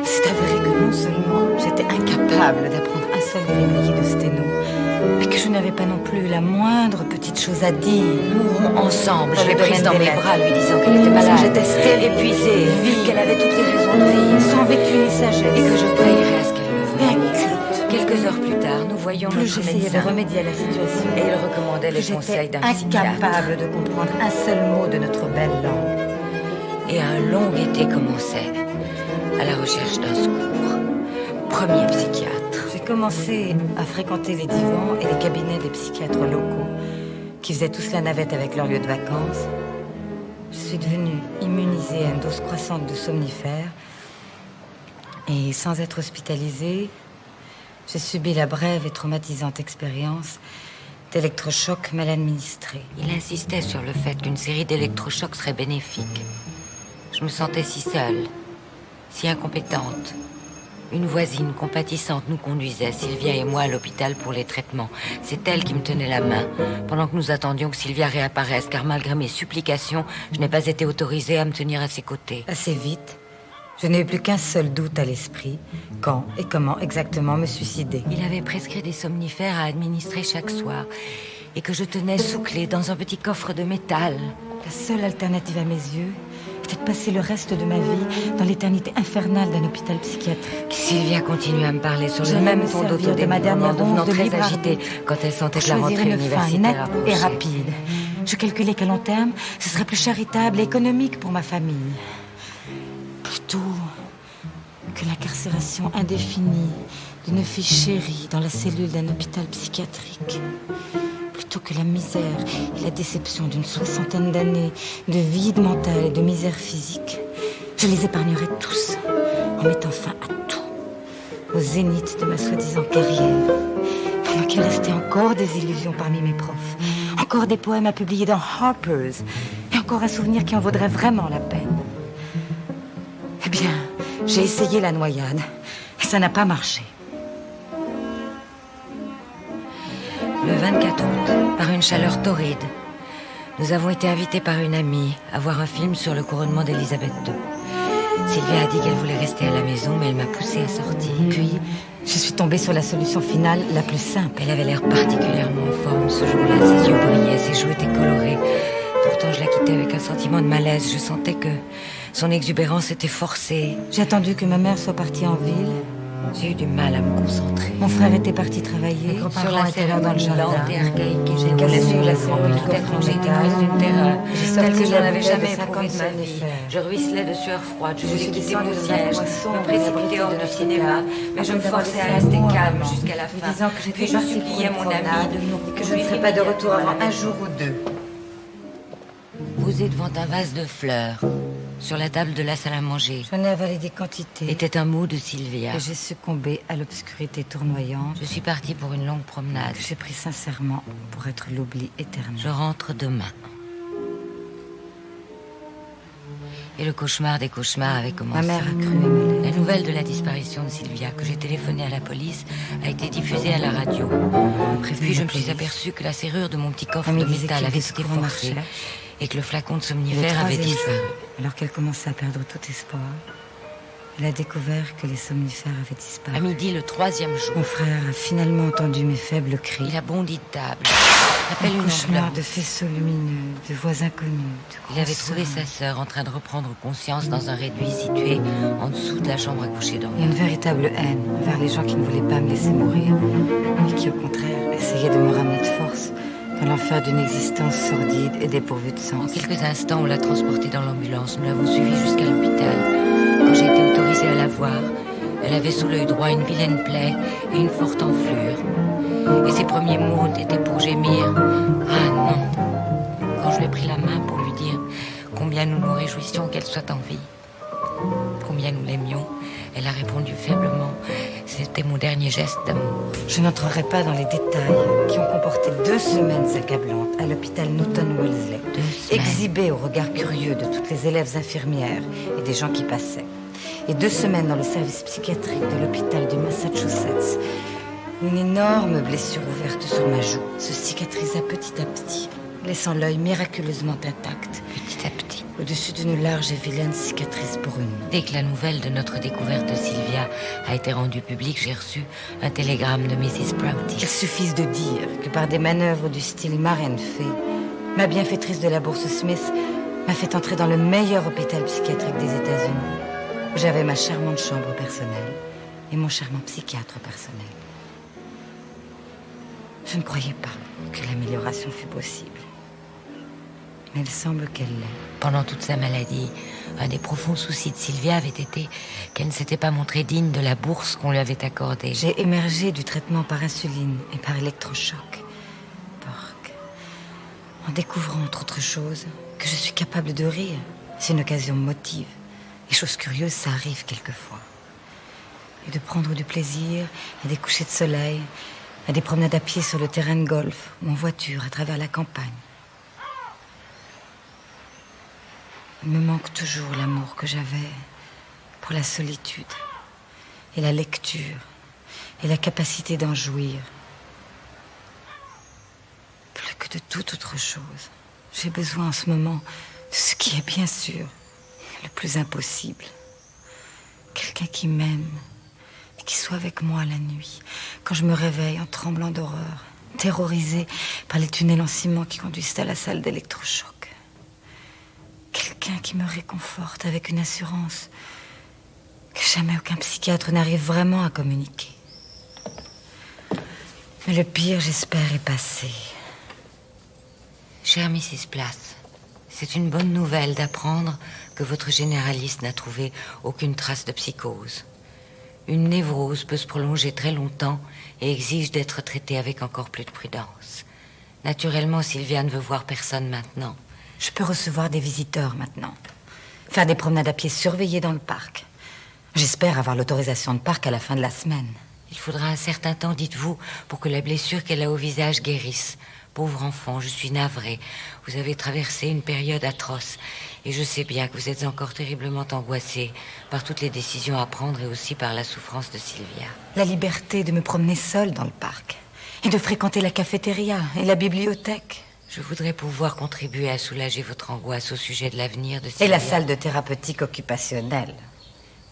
C'est avéré que non seulement j'étais incapable d'apprendre un seul régulier de sténo, mais que je n'avais pas non plus la moindre petite chose à dire. nous mourrons ensemble. Je Dans l'ai le prise domaine dans des mes lettres. bras, lui disant qu'elle était Parce que malade, j'étais stérile, épuisée, qu'elle avait toutes les raisons de vivre, sans vécu ni sagesse, et que je veillerais à ce qu'elle le et voie. inculte. Quelques heures plus tard, nous voyions Plus notre j'essayais de médecin, remédier à la situation, et il recommandait les plus conseils j'étais d'un psychiatre. incapable de comprendre un seul mot de notre belle langue. Et un long été commençait, à la recherche d'un secours. Premier psychiatre. J'ai commencé à fréquenter les divans et les cabinets des psychiatres locaux qui faisaient tous la navette avec leur lieu de vacances. Je suis devenue immunisée à une dose croissante de somnifères et sans être hospitalisée, j'ai subi la brève et traumatisante expérience d'électrochocs mal administrés. Il insistait sur le fait qu'une série d'électrochocs serait bénéfique. Je me sentais si seule, si incompétente. Une voisine compatissante nous conduisait, Sylvia et moi, à l'hôpital pour les traitements. C'est elle qui me tenait la main, pendant que nous attendions que Sylvia réapparaisse, car malgré mes supplications, je n'ai pas été autorisée à me tenir à ses côtés. Assez vite, je n'ai eu plus qu'un seul doute à l'esprit. Quand et comment exactement me suicider? Il avait prescrit des somnifères à administrer chaque soir, et que je tenais sous clé dans un petit coffre de métal. La seule alternative à mes yeux était de passer le reste de ma vie dans l'éternité infernale d'un hôpital psychiatrique. Sylvia continuait à me parler sur le J'allais même me ton servir de ma dernière devenant once de très libre agitée arbitre quand elle sentait que la choisir rentrée une fin universitaire nette et approchait. rapide. Je calculais qu'à long terme, ce serait plus charitable et économique pour ma famille. Plutôt que l'incarcération indéfinie d'une fille chérie dans la cellule d'un hôpital psychiatrique. Plutôt que la misère et la déception d'une 60aine d'années de vide mental et de misère physique, je les épargnerai tous en mettant fin à tout, au zénith de ma soi-disant carrière, pendant qu'il restait encore des illusions parmi mes profs, encore des poèmes à publier dans Harper's, et encore un souvenir qui en vaudrait vraiment la peine. Eh bien, j'ai essayé la noyade, et ça n'a pas marché. Le 24 août, par une chaleur torride, nous avons été invités par une amie à voir un film sur le couronnement d'Élisabeth II. Sylvia a dit qu'elle voulait rester à la maison, mais elle m'a poussée à sortir. Puis, je suis tombée sur la solution finale, la plus simple. Elle avait l'air particulièrement en forme ce jour-là. Ses yeux brillaient, ses joues étaient colorées. Pourtant, je la quittais avec un sentiment de malaise. Je sentais que son exubérance était forcée. J'ai attendu que ma mère soit partie en ville. J'ai eu du mal à me concentrer. Mon frère était parti travailler. Sur la cérémonie dans le jardin. lente et archaïque qui J'ai déroulait cassé sur la l'écran. cérémonie Tout à coup, j'ai été prise d'une terreur telle que je n'en avais jamais éprouvé de ma vie. Je ruisselais de sueur froide. Je voulais quitter mon siège, me précipiter hors du cinéma, mais je me forçais à rester calme jusqu'à la fin. Puis je suppliais mon ami que je ne serais pas de retour avant un jour ou deux. Posé devant un vase de fleurs, sur la table de la salle à manger, J'en ai avalé des quantités. était un mot de Sylvia. Et j'ai succombé à l'obscurité tournoyante Je suis partie pour une longue promenade. que j'ai pris sincèrement pour être l'oubli éternel. Je rentre demain. Et le cauchemar des cauchemars avait commencé. Ma mère a cru à mes La lettres. nouvelle de la disparition de Sylvia, que j'ai téléphoné à la police, a été diffusée à la radio. Puis je me suis aperçue que la serrure de mon petit coffre Mamie de disait métal qu'il y avait avait été souvent forcée marché. et que le flacon de Le somnifère avait troisième disparu. jour, alors qu'elle commençait à perdre tout espoir, elle a découvert que les somnifères avaient disparu. À midi, le troisième jour, Mon frère a finalement entendu mes faibles cris. il a bondi de table. Appelle Un une cauchemar ambulance. de faisceaux lumineux, de voix inconnues, de Il avait grosses trouvé sa sœur en train de reprendre conscience dans un réduit situé en dessous de la chambre à coucher Il y d'Henri. a une véritable haine envers les gens qui ne voulaient pas me laisser mourir, mais qui au contraire essayaient de me ramener de force dans l'enfer d'une existence sordide et dépourvue de En sens. quelques instants, on l'a transportée dans l'ambulance. Nous l'avons suivie jusqu'à l'hôpital. Quand j'ai été autorisée à la voir, elle avait sous l'œil droit une vilaine plaie et une forte enflure. Et ses premiers mots étaient pour gémir. Ah non. Quand je lui ai pris la main pour lui dire combien nous nous réjouissions qu'elle soit en vie, combien nous l'aimions, elle a répondu faiblement. C'était mon dernier geste d'amour. Je n'entrerai pas dans les détails qui ont comporté 2 semaines accablantes à l'hôpital Newton-Wellesley, 2 semaines. exhibées aux regards curieux de toutes les élèves infirmières et des gens qui passaient. Et 2 semaines dans le service psychiatrique de l'hôpital du Massachusetts, où une énorme blessure ouverte sur ma joue se cicatrisa petit à petit, laissant l'œil miraculeusement intact, Petit à petit. au-dessus d'une large et vilaine cicatrice brune. Dès que la nouvelle de notre découverte de Sylvia a été rendue publique, j'ai reçu un télégramme de Mrs. Prouty. Qu'il suffise de dire que par des manœuvres du style marraine fée, ma bienfaitrice de la bourse Smith m'a fait entrer dans le meilleur hôpital psychiatrique des États-Unis, où j'avais ma charmante chambre personnelle et mon charmant psychiatre personnel. Je ne croyais pas que l'amélioration fût possible. Mais il semble qu'elle l'est. Pendant toute sa maladie, un des profonds soucis de Sylvia avait été qu'elle ne s'était pas montrée digne de la bourse qu'on lui avait accordée. J'ai émergé du traitement par insuline et par électrochoc. Porc. En découvrant, entre autres choses, que je suis capable de rire si une occasion me motive. Et chose curieuse, ça arrive quelquefois. Et de prendre du plaisir à des couchers de soleil, à des promenades à pied sur le terrain de golf ou en voiture à travers la campagne. Il me manque toujours l'amour que j'avais pour la solitude et la lecture et la capacité d'en jouir. Plus que de toute autre chose, j'ai besoin en ce moment de ce qui est bien sûr le plus impossible. Quelqu'un qui m'aime et qui soit avec moi la nuit, quand je me réveille en tremblant d'horreur, terrorisée par les tunnels en ciment qui conduisent à la salle d'électrochoc. Quelqu'un qui me réconforte avec une assurance que jamais aucun psychiatre n'arrive vraiment à communiquer. Mais le pire, j'espère, est passé. Chère Mrs. Plath, c'est une bonne nouvelle d'apprendre que votre généraliste n'a trouvé aucune trace de psychose. Une névrose peut se prolonger très longtemps et exige d'être traitée avec encore plus de prudence. Naturellement, Sylvia ne veut voir personne maintenant. Je peux recevoir des visiteurs maintenant. Faire des promenades à pied surveillées dans le parc. J'espère avoir l'autorisation de parc à la fin de la semaine. Il faudra un certain temps, dites-vous, pour que la blessure qu'elle a au visage guérisse. Pauvre enfant, je suis navrée. Vous avez traversé une période atroce. Et je sais bien que vous êtes encore terriblement angoissée par toutes les décisions à prendre et aussi par la souffrance de Sylvia. La liberté de me promener seule dans le parc. Et de fréquenter la cafétéria et la bibliothèque. Je voudrais pouvoir contribuer à soulager votre angoisse au sujet de l'avenir de Sylvia. Et la salle de thérapeutique occupationnelle.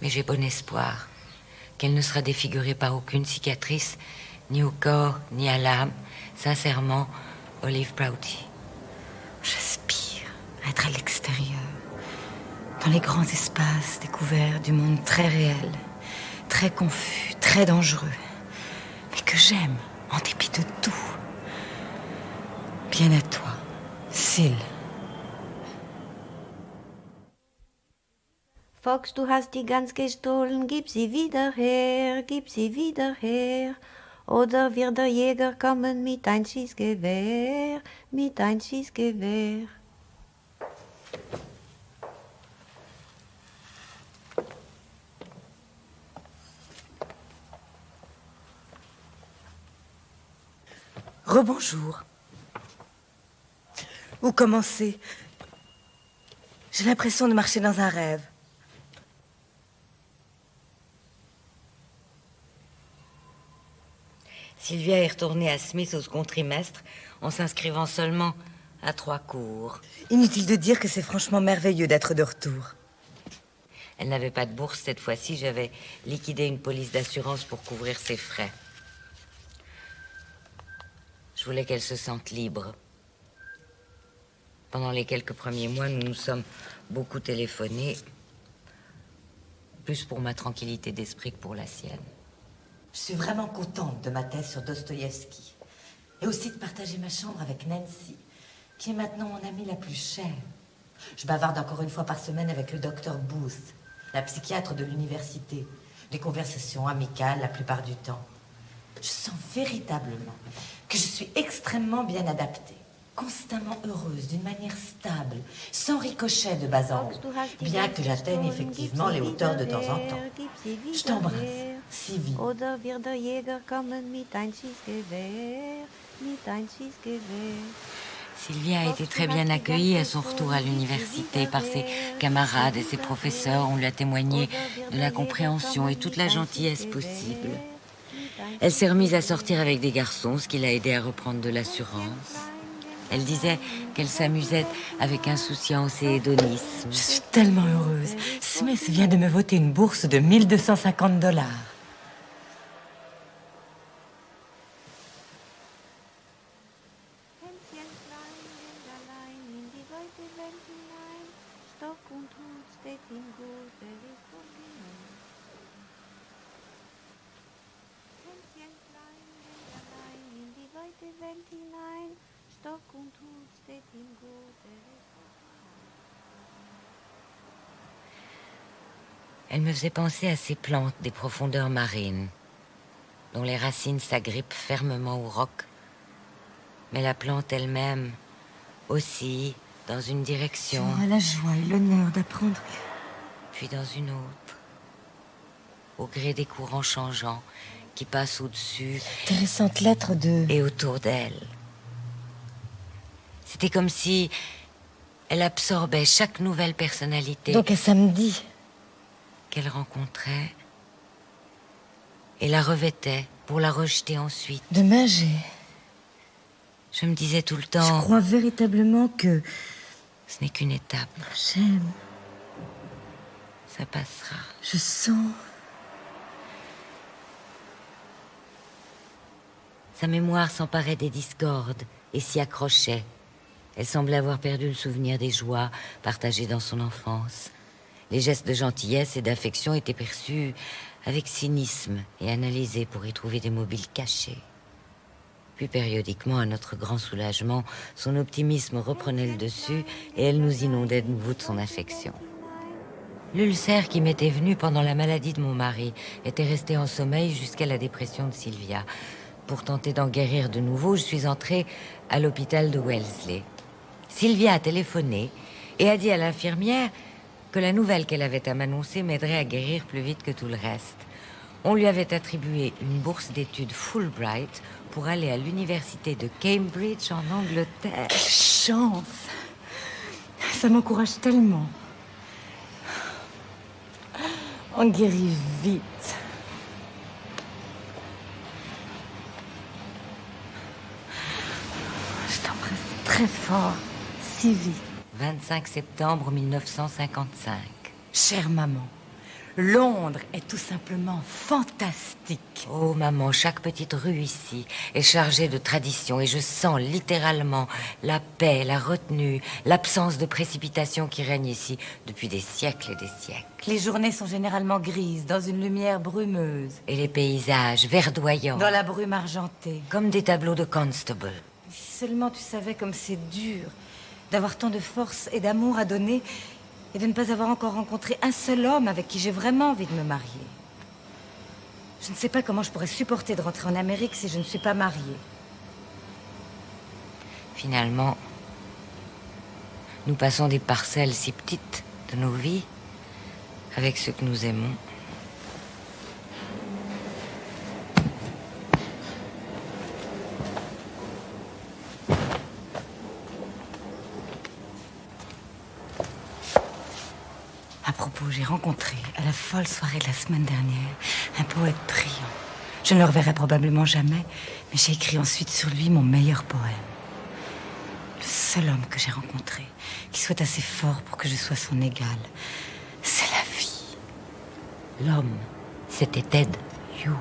Mais j'ai bon espoir qu'elle ne sera défigurée par aucune cicatrice, ni au corps, ni à l'âme. Sincèrement, Olive Prouty. J'aspire à être à l'extérieur, dans les grands espaces découverts du monde très réel, très confus, très dangereux, mais que j'aime en dépit de tout. Bien à toi, Syl. Fox, du hast die Gans gestohlen, gib sie wieder her, gib sie wieder her. Oder wird der Jäger kommen mit ein Schießgewehr, mit ein Schießgewehr. Rebonjour. Où commencer? J'ai l'impression de marcher dans un rêve. Sylvia est retournée à Smith au second trimestre en s'inscrivant seulement à 3 cours. Inutile de dire que c'est franchement merveilleux d'être de retour. Elle n'avait pas de bourse cette fois-ci, j'avais liquidé une police d'assurance pour couvrir ses frais. Je voulais qu'elle se sente libre. Pendant les quelques premiers mois, nous nous sommes beaucoup téléphonés, plus pour ma tranquillité d'esprit que pour la sienne. Je suis vraiment contente de ma thèse sur Dostoïevski. Et aussi de partager ma chambre avec Nancy, qui est maintenant mon amie la plus chère. Je bavarde encore une fois par semaine avec le docteur Booth, la psychiatre de l'université. Des conversations amicales la plupart du temps. Je sens véritablement que je suis extrêmement bien adaptée, constamment heureuse, d'une manière stable, sans ricochet de bas en haut, bien que j'atteigne effectivement les hauteurs de temps en temps. Je t'embrasse, Sylvie. Oder wird der Jäger kommen mit ein Schießgewehr, mit ein Schießgewehr. Sylvia a été très bien accueillie à son retour à l'université par ses camarades et ses professeurs. On lui a témoigné de la compréhension et toute la gentillesse possible. Elle s'est remise à sortir avec des garçons, ce qui l'a aidée à reprendre de l'assurance. Elle disait qu'elle s'amusait avec insouciance et hédonisme. Je suis tellement heureuse. Smith vient de me voter une bourse de $1250. Elle me faisait penser à ces plantes des profondeurs marines, dont les racines s'agrippent fermement au roc. Mais la plante elle-même oscille dans une direction, J'aurai la joie et l'honneur d'apprendre. puis dans une autre, au gré des courants changeants qui passent au-dessus Intéressante lettre de... et autour d'elle. C'était comme si elle absorbait chaque nouvelle personnalité. Donc à samedi. qu'elle rencontrait et la revêtait pour la rejeter ensuite. Demain, Je me disais tout le je temps, crois véritablement que ce n'est qu'une étape, j'aime. ça passera. Je sens. Sa mémoire s'emparait des discordes et s'y accrochait. Elle semblait avoir perdu le souvenir des joies partagées dans son enfance. Les gestes de gentillesse et d'affection étaient perçus avec cynisme et analysés pour y trouver des mobiles cachés. Puis périodiquement, à notre grand soulagement, son optimisme reprenait le dessus et elle nous inondait de nouveau de son affection. L'ulcère qui m'était venu pendant la maladie de mon mari était resté en sommeil jusqu'à la dépression de Sylvia. Pour tenter d'en guérir de nouveau, je suis entrée à l'hôpital de Wellesley. Sylvia a téléphoné et a dit à l'infirmière que la nouvelle qu'elle avait à m'annoncer m'aiderait à guérir plus vite que tout le reste. On lui avait attribué une bourse d'études Fulbright pour aller à l'université de Cambridge en Angleterre. Quelle chance! Ça m'encourage tellement. On guérit vite. Je t'embrasse très fort, si vite. 25 septembre 1955. Chère maman, Londres est tout simplement fantastique. Oh maman, chaque petite rue ici est chargée de traditions et je sens littéralement la paix, la retenue, l'absence de précipitation qui règne ici depuis des siècles et des siècles. Les journées sont généralement grises, dans une lumière brumeuse. Et les paysages verdoyants, Dans la brume argentée. comme des tableaux de Constable. Si seulement tu savais comme c'est dur d'avoir tant de force et d'amour à donner et de ne pas avoir encore rencontré un seul homme avec qui j'ai vraiment envie de me marier. Je ne sais pas comment je pourrais supporter de rentrer en Amérique si je ne suis pas mariée. Finalement, nous passons des parcelles si petites de nos vies avec ceux que nous aimons. À propos, j'ai rencontré, à la folle soirée de la semaine dernière, un poète brillant. Je ne le reverrai probablement jamais, mais j'ai écrit ensuite sur lui mon meilleur poème. Le seul homme que j'ai rencontré, qui soit assez fort pour que je sois son égal, c'est la vie. L'homme, c'était Ted Hughes.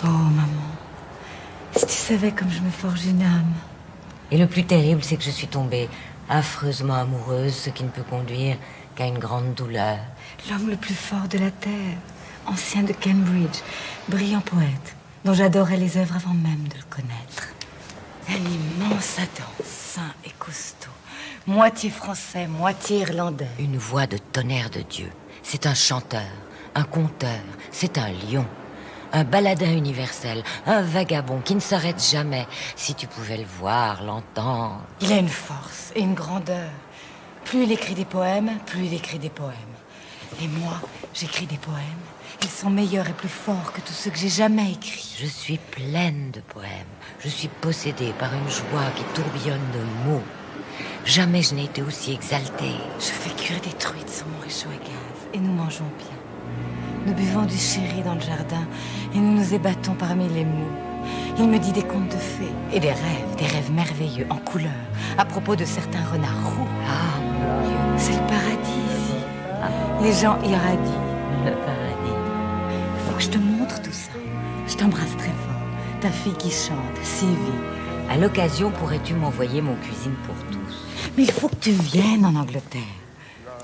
Oh, maman, si tu savais comme je me forge une âme. Et le plus terrible, c'est que je suis tombée affreusement amoureuse, ce qui ne peut conduire qu'à une grande douleur. L'homme le plus fort de la Terre, ancien de Cambridge, brillant poète, dont j'adorais les œuvres avant même de le connaître. Un immense Adam, sain et costaud, moitié français, moitié irlandais. Une voix de tonnerre de Dieu. C'est un chanteur, un conteur, c'est un lion. Un baladin universel, un vagabond qui ne s'arrête jamais. Si tu pouvais le voir, l'entendre. Il a une force et une grandeur. Plus il écrit des poèmes, plus il écrit des poèmes. Et moi, j'écris des poèmes. Ils sont meilleurs et plus forts que tous ceux que j'ai jamais écrits. Je suis pleine de poèmes. Je suis possédée par une joie qui tourbillonne de mots. Jamais je n'ai été aussi exaltée. Je fais cuire des truites sur mon réchaud à gaz et nous mangeons bien. Nous buvons du sherry dans le jardin et nous nous ébattons parmi les mots. Il me dit des contes de fées et des rêves merveilleux en couleur à propos de certains renards roux. Ah, mon Dieu, C'est le paradis ici. Les gens irradient. le paradis. Il faut que je te montre tout ça. Je t'embrasse très fort. Ta fille qui chante, Sylvie. À l'occasion, pourrais-tu m'envoyer mon cuisine pour tous? Mais il faut que tu viennes en Angleterre.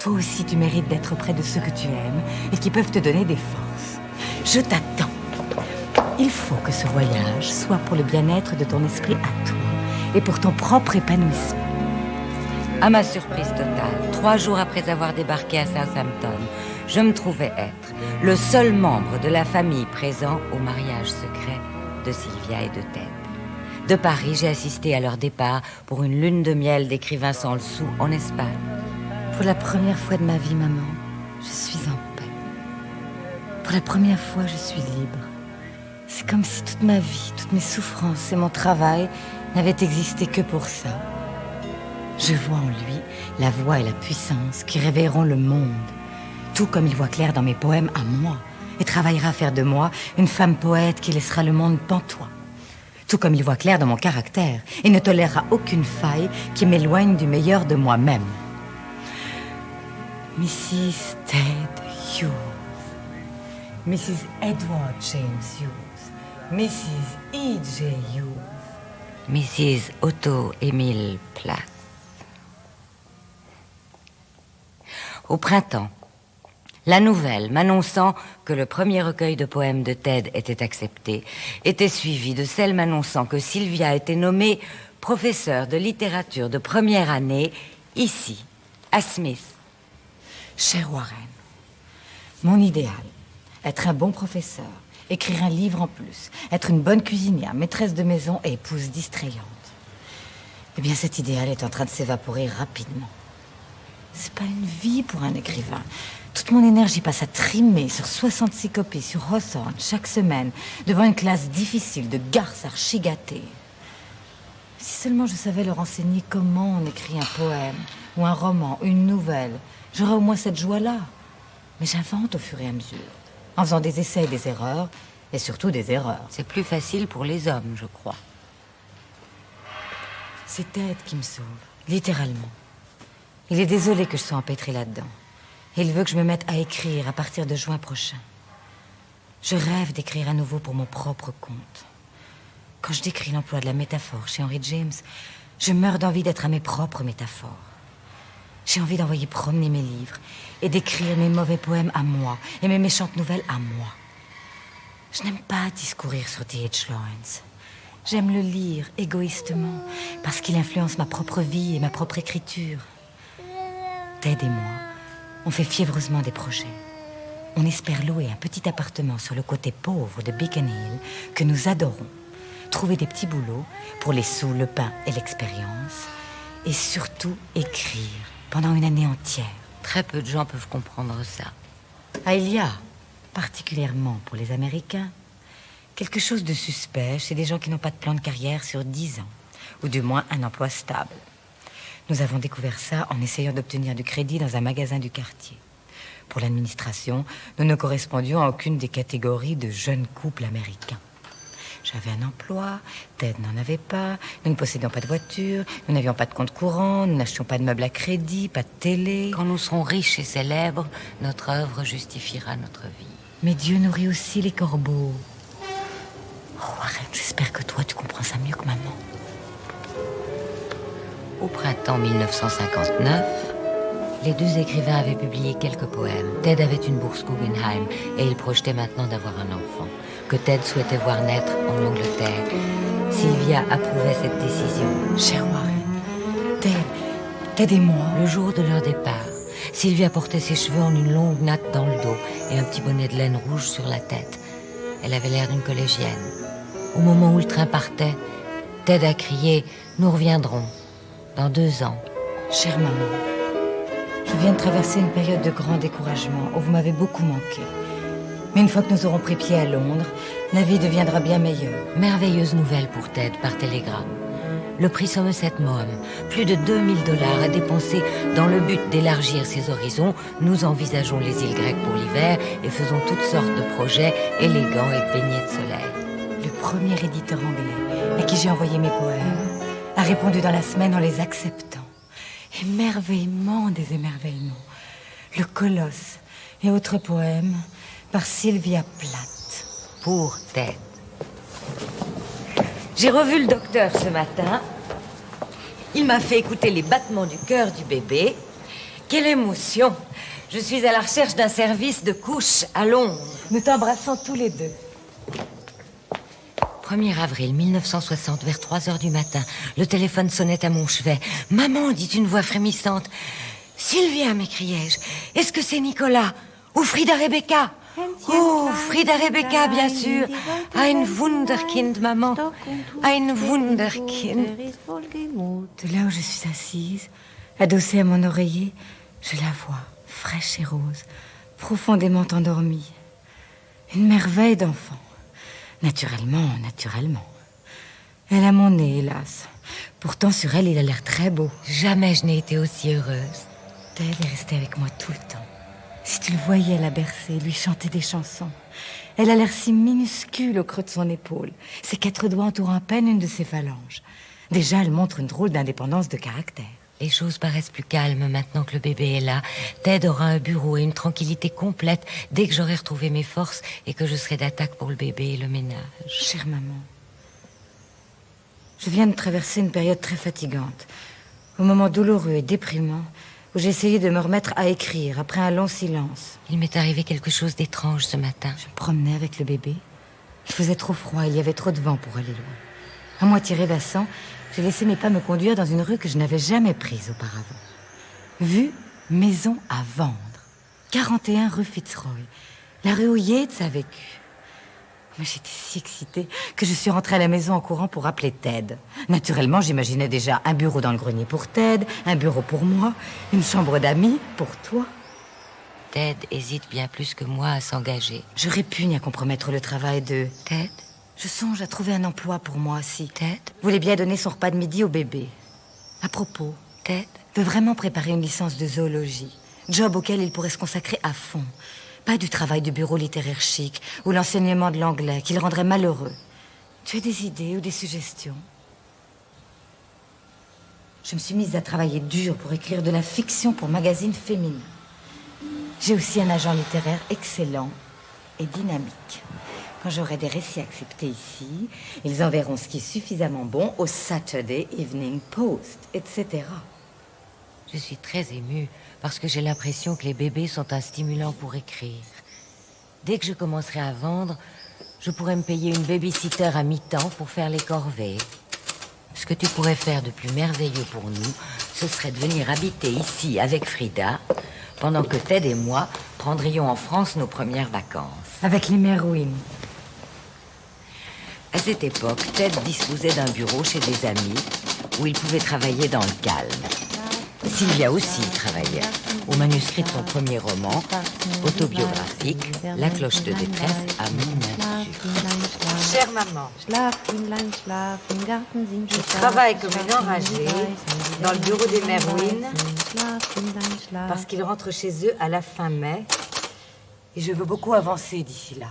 Toi aussi, tu mérites d'être près de ceux que tu aimes et qui peuvent te donner des forces. Je t'attends. Il faut que ce voyage soit pour le bien-être de ton esprit à toi et pour ton propre épanouissement. À ma surprise totale, 3 jours après avoir débarqué à Southampton, je me trouvais être le seul membre de la famille présent au mariage secret de Sylvia et de Ted. De Paris, j'ai assisté à leur départ pour une lune de miel d'écrivains sans le sou en Espagne. Pour la première fois de ma vie, maman, je suis en paix. Pour la première fois, je suis libre. C'est comme si toute ma vie, toutes mes souffrances et mon travail n'avaient existé que pour ça. Je vois en lui la voix et la puissance qui réveilleront le monde. tout comme il voit clair dans mes poèmes à moi, et travaillera à faire de moi une femme poète qui laissera le monde pantois. Tout comme il voit clair dans mon caractère, et ne tolérera aucune faille qui m'éloigne du meilleur de moi-même. Mrs. Ted Hughes, Mrs. Edward James Hughes, Mrs. E.J. Hughes, Mrs. Otto-Émile Plath. Au printemps, la nouvelle m'annonçant que le premier recueil de poèmes de Ted était accepté était suivie de celle m'annonçant que Sylvia était nommée professeure de littérature de première année ici, à Smith. Cher Warren, mon idéal, être un bon professeur, écrire un livre en plus, être une bonne cuisinière, maîtresse de maison et épouse distrayante. Eh bien, cet idéal est en train de s'évaporer rapidement. C'est pas une vie pour un écrivain. Toute mon énergie passe à trimer sur 66 copies sur Hawthorne chaque semaine, devant une classe difficile de garces archi-gâtés. Si seulement je savais leur enseigner comment on écrit un poème, ou un roman, une nouvelle, j'aurais au moins cette joie-là. Mais j'invente au fur et à mesure, en faisant des essais et des erreurs, et surtout des erreurs. C'est plus facile pour les hommes, je crois. C'est Ted qui me sauve, littéralement. Il est désolé que je sois empêtrée là-dedans. Et il veut que je me mette à écrire à partir de juin prochain. Je rêve d'écrire à nouveau pour mon propre compte. Quand je décris l'emploi de la métaphore chez Henry James, je meurs d'envie d'être à mes propres métaphores. J'ai envie d'envoyer promener mes livres et d'écrire mes mauvais poèmes à moi et mes méchantes nouvelles à moi. Je n'aime pas discourir sur T.H. Lawrence. J'aime le lire égoïstement parce qu'il influence ma propre vie et ma propre écriture. Ted et moi, on fait fiévreusement des projets. On espère louer un petit appartement sur le côté pauvre de Beacon Hill que nous adorons. Trouver des petits boulots pour les sous, le pain et l'expérience. Et surtout écrire pendant une année entière. Très peu de gens peuvent comprendre ça. Ah, il y a, particulièrement pour les Américains, quelque chose de suspect chez des gens qui n'ont pas de plan de carrière sur 10 ans, ou du moins un emploi stable. Nous avons découvert ça en essayant d'obtenir du crédit dans un magasin du quartier. Pour l'administration, nous ne correspondions à aucune des catégories de jeunes couples américains. J'avais un emploi, Ted n'en avait pas, nous ne possédions pas de voiture, nous n'avions pas de compte courant, nous n'achetions pas de meubles à crédit, pas de télé. Quand nous serons riches et célèbres, notre œuvre justifiera notre vie. Mais Dieu nourrit aussi les corbeaux. Oh, Warren, j'espère que toi, tu comprends ça mieux que maman. Au printemps 1959, les deux écrivains avaient publié quelques poèmes. Ted avait une bourse Guggenheim et il projetait maintenant d'avoir un enfant, que Ted souhaitait voir naître en Angleterre. Sylvia approuvait cette décision. Cher Warren, Ted et moi. Le jour de leur départ, Sylvia portait ses cheveux en une longue natte dans le dos et un petit bonnet de laine rouge sur la tête. Elle avait l'air d'une collégienne. Au moment où le train partait, Ted a crié « Nous reviendrons, dans 2 ans. » Chère maman, je viens de traverser une période de grand découragement où vous m'avez beaucoup manqué. Mais une fois que nous aurons pris pied à Londres, la vie deviendra bien meilleure. Merveilleuse nouvelle pour Ted par télégramme. Le prix Somerset Maugham, plus de $2000 à dépenser dans le but d'élargir ses horizons. Nous envisageons les îles grecques pour l'hiver et faisons toutes sortes de projets élégants et baignés de soleil. Le premier éditeur anglais à qui j'ai envoyé mes poèmes a répondu dans la semaine en les acceptant. Émerveillement des émerveillements. Le Colosse et autres poèmes par Sylvia Plath. Pour Ted. J'ai revu le docteur ce matin. Il m'a fait écouter les battements du cœur du bébé. Quelle émotion! Je suis à la recherche d'un service de couche à Londres. Nous t'embrassons tous les deux. 1er avril 1960, vers 3 heures du matin, le téléphone sonnait à mon chevet. « Maman !» dit une voix frémissante. « Sylvia !» m'écriai-je. « Est-ce que c'est Nicolas? Ou Frida Rebecca ?» Oh, Frida Rebecca, bien sûr. Ein Wunderkind, maman. Ein Wunderkind. De là où je suis assise, adossée à mon oreiller, je la vois, fraîche et rose, profondément endormie. Une merveille d'enfant. Naturellement. Elle a mon nez, hélas. Pourtant, sur elle, il a l'air très beau. Jamais je n'ai été aussi heureuse. Ted est resté avec moi tout le temps. Si tu le voyais la bercer, lui chanter des chansons. Elle a l'air si minuscule au creux de son épaule. Ses 4 doigts entourant à peine une de ses phalanges. Déjà, elle montre une drôle d'indépendance de caractère. Les choses paraissent plus calmes maintenant que le bébé est là. Ted aura un bureau et une tranquillité complète dès que j'aurai retrouvé mes forces et que je serai d'attaque pour le bébé et le ménage. Chère maman, je viens de traverser une période très fatigante. Au moment douloureux et déprimant où j'ai essayé de me remettre à écrire après un long silence. Il m'est arrivé quelque chose d'étrange ce matin. Je me promenais avec le bébé. Il faisait trop froid, il y avait trop de vent pour aller loin. À moitié rêvassant, j'ai laissé mes pas me conduire dans une rue que je n'avais jamais prise auparavant. Vue, maison à vendre. 41 rue Fitzroy. La rue où Yeats a vécu. Mais j'étais si excitée que je suis rentrée à la maison en courant pour appeler Ted. Naturellement, j'imaginais déjà un bureau dans le grenier pour Ted, un bureau pour moi, une chambre d'amis pour toi. Ted hésite bien plus que moi à s'engager. Je répugne à compromettre le travail de... Ted? Je songe à trouver un emploi pour moi si Ted? voulait bien donner son repas de midi au bébé. À propos, Ted? veut vraiment préparer une licence de zoologie. Job auquel il pourrait se consacrer à fond. Pas du travail de bureau littéraire chic ou l'enseignement de l'anglais qui le rendrait malheureux. Tu as des idées ou des suggestions? Je me suis mise à travailler dur pour écrire de la fiction pour magazines féminins. J'ai aussi un agent littéraire excellent et dynamique. Quand j'aurai des récits acceptés ici, ils enverront ce qui est suffisamment bon au Saturday Evening Post, etc. Je suis très émue parce que j'ai l'impression que les bébés sont un stimulant pour écrire. Dès que je commencerai à vendre, je pourrais me payer une babysitter à mi-temps pour faire les corvées. Ce que tu pourrais faire de plus merveilleux pour nous, ce serait de venir habiter ici avec Frida, pendant que Ted et moi prendrions en France nos premières vacances. Avec les Merwin. À cette époque, Ted disposait d'un bureau chez des amis où il pouvait travailler dans le calme. Sylvia aussi y travaillait, au manuscrit de son premier roman, autobiographique, La cloche de détresse à mon insu. Chère maman, Je travaille comme une enragée dans le bureau des Merwin parce qu'ils rentrent chez eux à la fin mai et je veux beaucoup avancer d'ici là.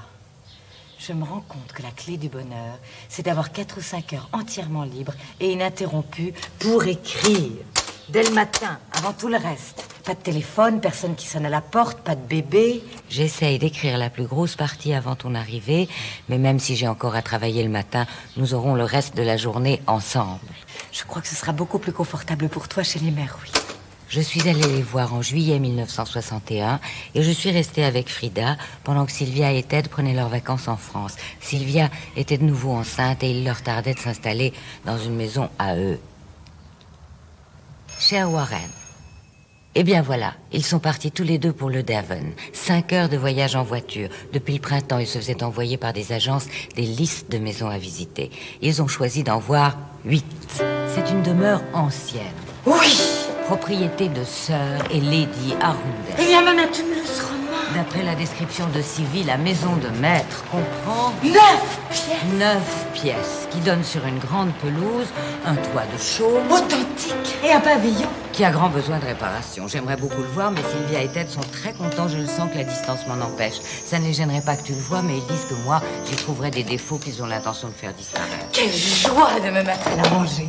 Je me rends compte que la clé du bonheur, c'est d'avoir 4 ou 5 heures entièrement libres et ininterrompues pour écrire. Dès le matin, avant tout le reste. Pas de téléphone, personne qui sonne à la porte, pas de bébé. J'essaye d'écrire la plus grosse partie avant ton arrivée, mais même si j'ai encore à travailler le matin, nous aurons le reste de la journée ensemble. Je crois que ce sera beaucoup plus confortable pour toi chez les Merwin. Je suis allée les voir en juillet 1961 et je suis restée avec Frida pendant que Sylvia et Ted prenaient leurs vacances en France. Sylvia était de nouveau enceinte et il leur tardait de s'installer dans une maison à eux. Cher Warren, eh bien voilà, ils sont partis tous les deux pour le Devon. 5 heures de voyage en voiture. Depuis le printemps, ils se faisaient envoyer par des agences des listes de maisons à visiter. Ils ont choisi d'en voir 8. C'est une demeure ancienne. Oui! Propriété de Sir et Lady Arundel. Eh bien, maman, tu me le seras. D'après la description de Sylvie, la maison de maître comprend 9 pièces 9 pièces qui donnent sur une grande pelouse, un toit de chaume authentiques et un pavillon. qui a grand besoin de réparation. J'aimerais beaucoup le voir, mais Sylvia et Ted sont très contents. Je le sens que la distance m'en empêche. Ça ne les gênerait pas que tu le vois, mais ils disent que moi, j'y trouverais des défauts qu'ils ont l'intention de faire disparaître. Quelle joie de me mettre à la manger.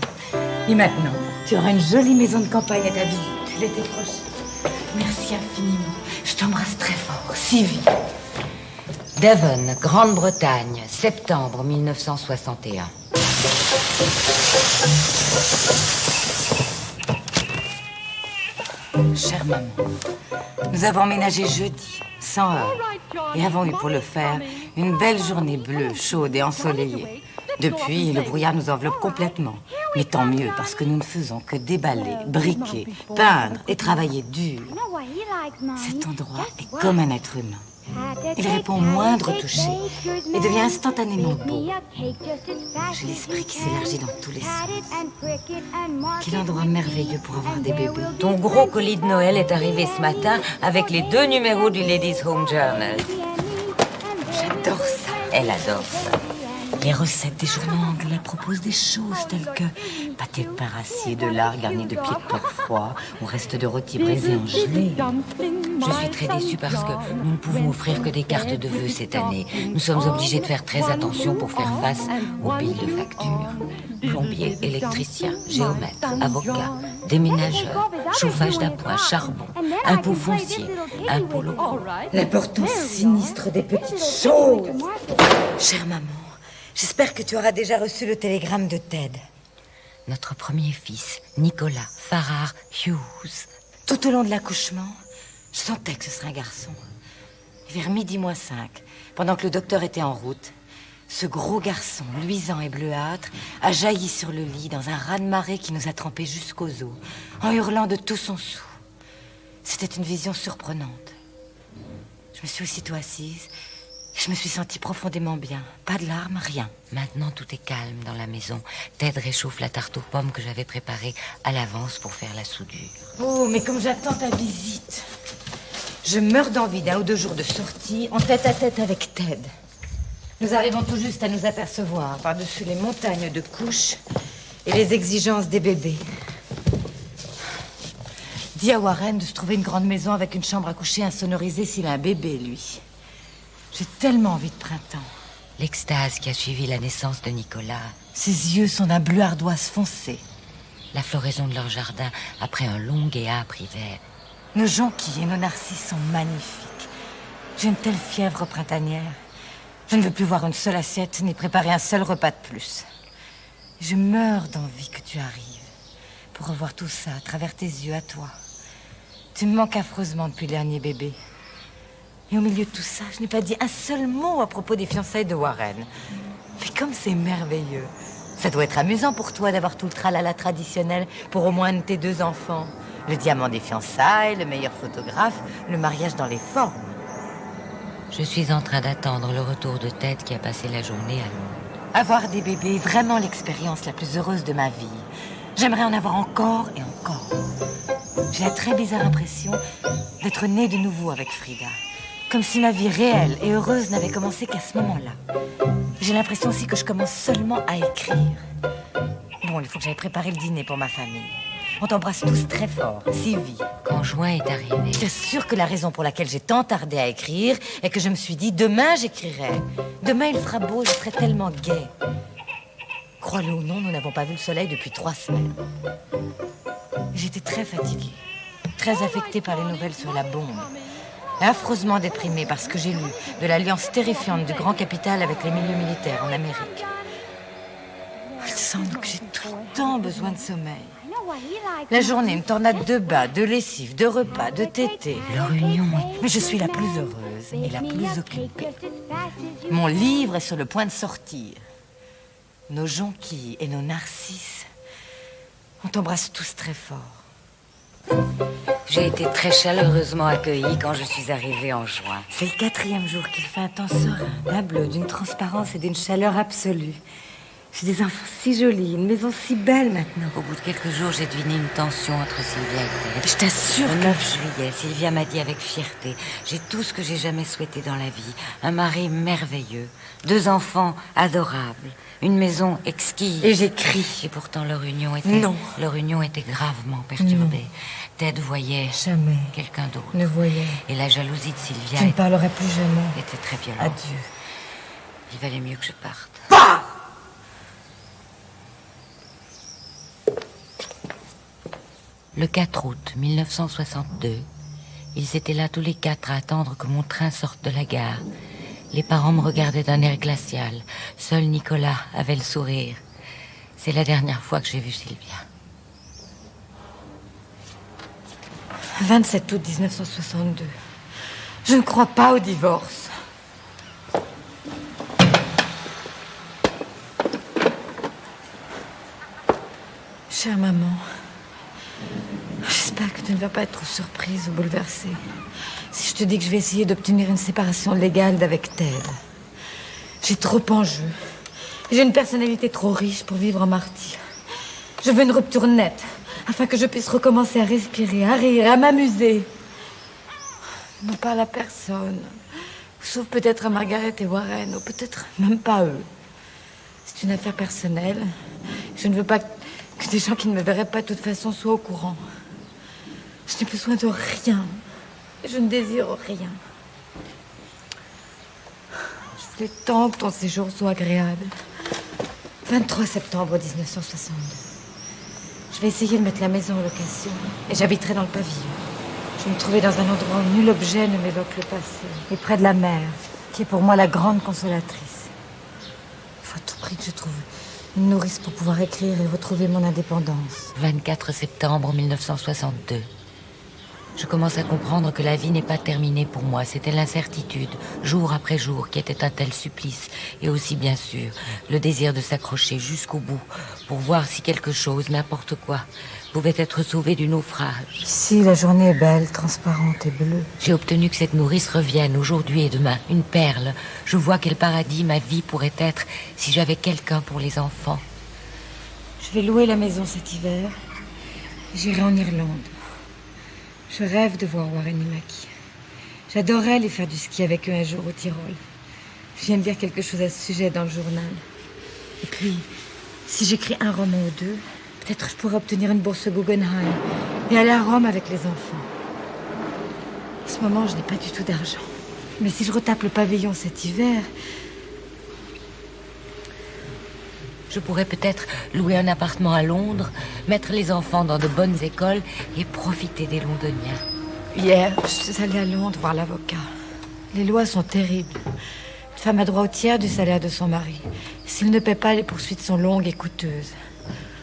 Et maintenant, tu auras une jolie maison de campagne à ta visite l'été prochain. Merci infiniment. Je t'embrasse très fort. Sylvie. Devon, Grande-Bretagne, septembre 1961. Chère maman, nous avons emménagé jeudi, 100 heures, et avons eu pour le faire une belle journée bleue, chaude et ensoleillée. Depuis, le brouillard nous enveloppe complètement. Mais tant mieux, parce que nous ne faisons que déballer, briquer, peindre et travailler dur. Cet endroit est comme un être humain. Il répond au moindre toucher et devient instantanément beau. J'ai l'esprit qui s'élargit dans tous les sens. Quel endroit merveilleux pour avoir des bébés. Ton gros colis de Noël est arrivé ce matin avec les 2 numéros du Ladies' Home Journal. J'adore ça. Elle adore ça. Les recettes des journaux anglais proposent des choses telles que pâté de pain rassis de lard garni de pieds de porc froid ou reste de rôti braisé en gelée. Je suis très déçue parce que nous ne pouvons offrir que des cartes de vœux cette année. Nous sommes obligés de faire très attention pour faire face aux piles de factures. Plombier, électricien, géomètre, avocat, déménageur, chauffage d'appoint, charbon, impôts fonciers, impôts locaux. L'importance sinistre des petites choses. Chère maman, j'espère que tu auras déjà reçu le télégramme de Ted. Notre premier fils, Nicolas Farrar Hughes. Tout au long de l'accouchement, je sentais que ce serait un garçon. Et vers 12:05, pendant que le docteur était en route, ce gros garçon, luisant et bleuâtre, a jailli sur le lit dans un raz-de-marée qui nous a trempés jusqu'aux os, en hurlant de tout son sou. C'était une vision surprenante. Je me suis aussitôt assise et je me suis sentie profondément bien. Pas de larmes, rien. Maintenant, tout est calme dans la maison. Ted réchauffe la tarte aux pommes que j'avais préparée à l'avance pour faire la soudure. Oh, mais comme j'attends ta visite, je meurs d'envie d'1 ou 2 jours de sortie en tête-à-tête avec Ted. Nous arrivons tout juste à nous apercevoir par-dessus les montagnes de couches et les exigences des bébés. Dis à Warren de se trouver une grande maison avec une chambre à coucher insonorisée s'il a un bébé, lui. J'ai tellement envie de printemps. L'extase qui a suivi la naissance de Nicolas. Ses yeux sont d'un bleu ardoise foncé. La floraison de leur jardin après un long et âpre hiver. Nos jonquilles et nos narcisses sont magnifiques. J'ai une telle fièvre printanière. Je ne veux plus voir une seule assiette, ni préparer un seul repas de plus. Je meurs d'envie que tu arrives, pour revoir tout ça à travers tes yeux à toi. Tu me manques affreusement depuis le dernier bébé. Et au milieu de tout ça, je n'ai pas dit un seul mot à propos des fiançailles de Warren. Mais comme c'est merveilleux. Ça doit être amusant pour toi d'avoir tout le tralala traditionnel pour au moins un de tes 2 enfants. Le diamant des fiançailles, le meilleur photographe, le mariage dans les formes. Je suis en train d'attendre le retour de Ted qui a passé la journée à Londres. Avoir des bébés est vraiment l'expérience la plus heureuse de ma vie. J'aimerais en avoir encore et encore. J'ai la très bizarre impression d'être née de nouveau avec Frida. Comme si ma vie réelle et heureuse n'avait commencé qu'à ce moment-là. J'ai l'impression aussi que je commence seulement à écrire. Bon, il faut que j'aille préparer le dîner pour ma famille. On t'embrasse tous très fort, Sylvie. Quand juin est arrivé... Je t'assure que la raison pour laquelle j'ai tant tardé à écrire est que je me suis dit, demain j'écrirai. Demain il fera beau, je serai tellement gaie. Crois-le ou non, nous n'avons pas vu le soleil depuis 3 semaines. J'étais très fatiguée, très affectée par les nouvelles sur la bombe. Et affreusement déprimée parce que j'ai lu de l'alliance terrifiante du grand capital avec les milieux militaires en Amérique. Il semble que j'ai tout le temps besoin de sommeil. La journée, une tornade de bas, de lessive, de repas, de tétés. Leur union est... Mais je suis la plus heureuse et la plus occupée. Mon livre est sur le point de sortir. Nos jonquilles et nos narcisses, on t'embrasse tous très fort. J'ai été très chaleureusement accueillie quand je suis arrivée en juin. C'est le 4e jour qu'il fait un temps serein, d'un bleu, d'une transparence et d'une chaleur absolue. J'ai des enfants si jolis, une maison si belle maintenant. Au bout de quelques jours, j'ai deviné une tension entre Sylvia et Ted. Je t'assure Le que... 9 juillet, Sylvia m'a dit avec fierté: j'ai tout ce que j'ai jamais souhaité dans la vie. Un mari merveilleux, 2 enfants adorables, une maison exquise. Et j'écris. Et pourtant leur union était... Non. Leur union était gravement perturbée. Non. Ted voyait... Jamais. Quelqu'un d'autre. Ne voyais. Et la jalousie de Sylvia Je ne parlerai plus jamais. était très violente. Adieu. Il valait mieux que je parte. Le 4 août 1962, ils étaient là tous les 4 à attendre que mon train sorte de la gare. Les parents me regardaient d'un air glacial. Seul Nicolas avait le sourire. C'est la dernière fois que j'ai vu Sylvia. 27 août 1962. Je ne crois pas au divorce. Chère maman, j'espère que tu ne vas pas être trop surprise ou bouleversée si je te dis que je vais essayer d'obtenir une séparation légale d'avec Ted. J'ai trop en jeu. J'ai une personnalité trop riche pour vivre en martyr. Je veux une rupture nette, afin que je puisse recommencer à respirer, à rire, à m'amuser. Ne parle à personne. Sauf peut-être à Margaret et Warren, ou peut-être même pas eux. C'est une affaire personnelle. Je ne veux pas que des gens qui ne me verraient pas de toute façon soient au courant. Je n'ai besoin de rien. Je ne désire rien. Je voulais tant que ton séjour soit agréable. 23 septembre 1962. Je vais essayer de mettre la maison en location et j'habiterai dans le pavillon. Je vais me trouver dans un endroit où nul objet ne m'évoque le passé. Et près de la mer, qui est pour moi la grande consolatrice. Il faut à tout prix que je trouve une nourrice pour pouvoir écrire et retrouver mon indépendance. 24 septembre 1962. Je commence à comprendre que la vie n'est pas terminée pour moi. C'était l'incertitude, jour après jour, qui était un tel supplice. Et aussi, bien sûr, le désir de s'accrocher jusqu'au bout pour voir si quelque chose, n'importe quoi, pouvait être sauvé du naufrage. Ici, la journée est belle, transparente et bleue. J'ai obtenu que cette nourrice revienne aujourd'hui et demain, une perle. Je vois quel paradis ma vie pourrait être si j'avais quelqu'un pour les enfants. Je vais louer la maison cet hiver. J'irai en Irlande. Je rêve de voir Warren et Mackie. J'adorerais aller faire du ski avec eux un jour au Tyrol. Je viens de lire quelque chose à ce sujet dans le journal. Et puis, si j'écris un roman ou deux, peut-être je pourrais obtenir une bourse Guggenheim et aller à Rome avec les enfants. En ce moment, je n'ai pas du tout d'argent. Mais si je retape le pavillon cet hiver... Je pourrais peut-être louer un appartement à Londres, mettre les enfants dans de bonnes écoles et profiter des Londoniens. Hier, je suis allée à Londres voir l'avocat. Les lois sont terribles. Une femme a droit au tiers du salaire de son mari. S'il ne paie pas, les poursuites sont longues et coûteuses.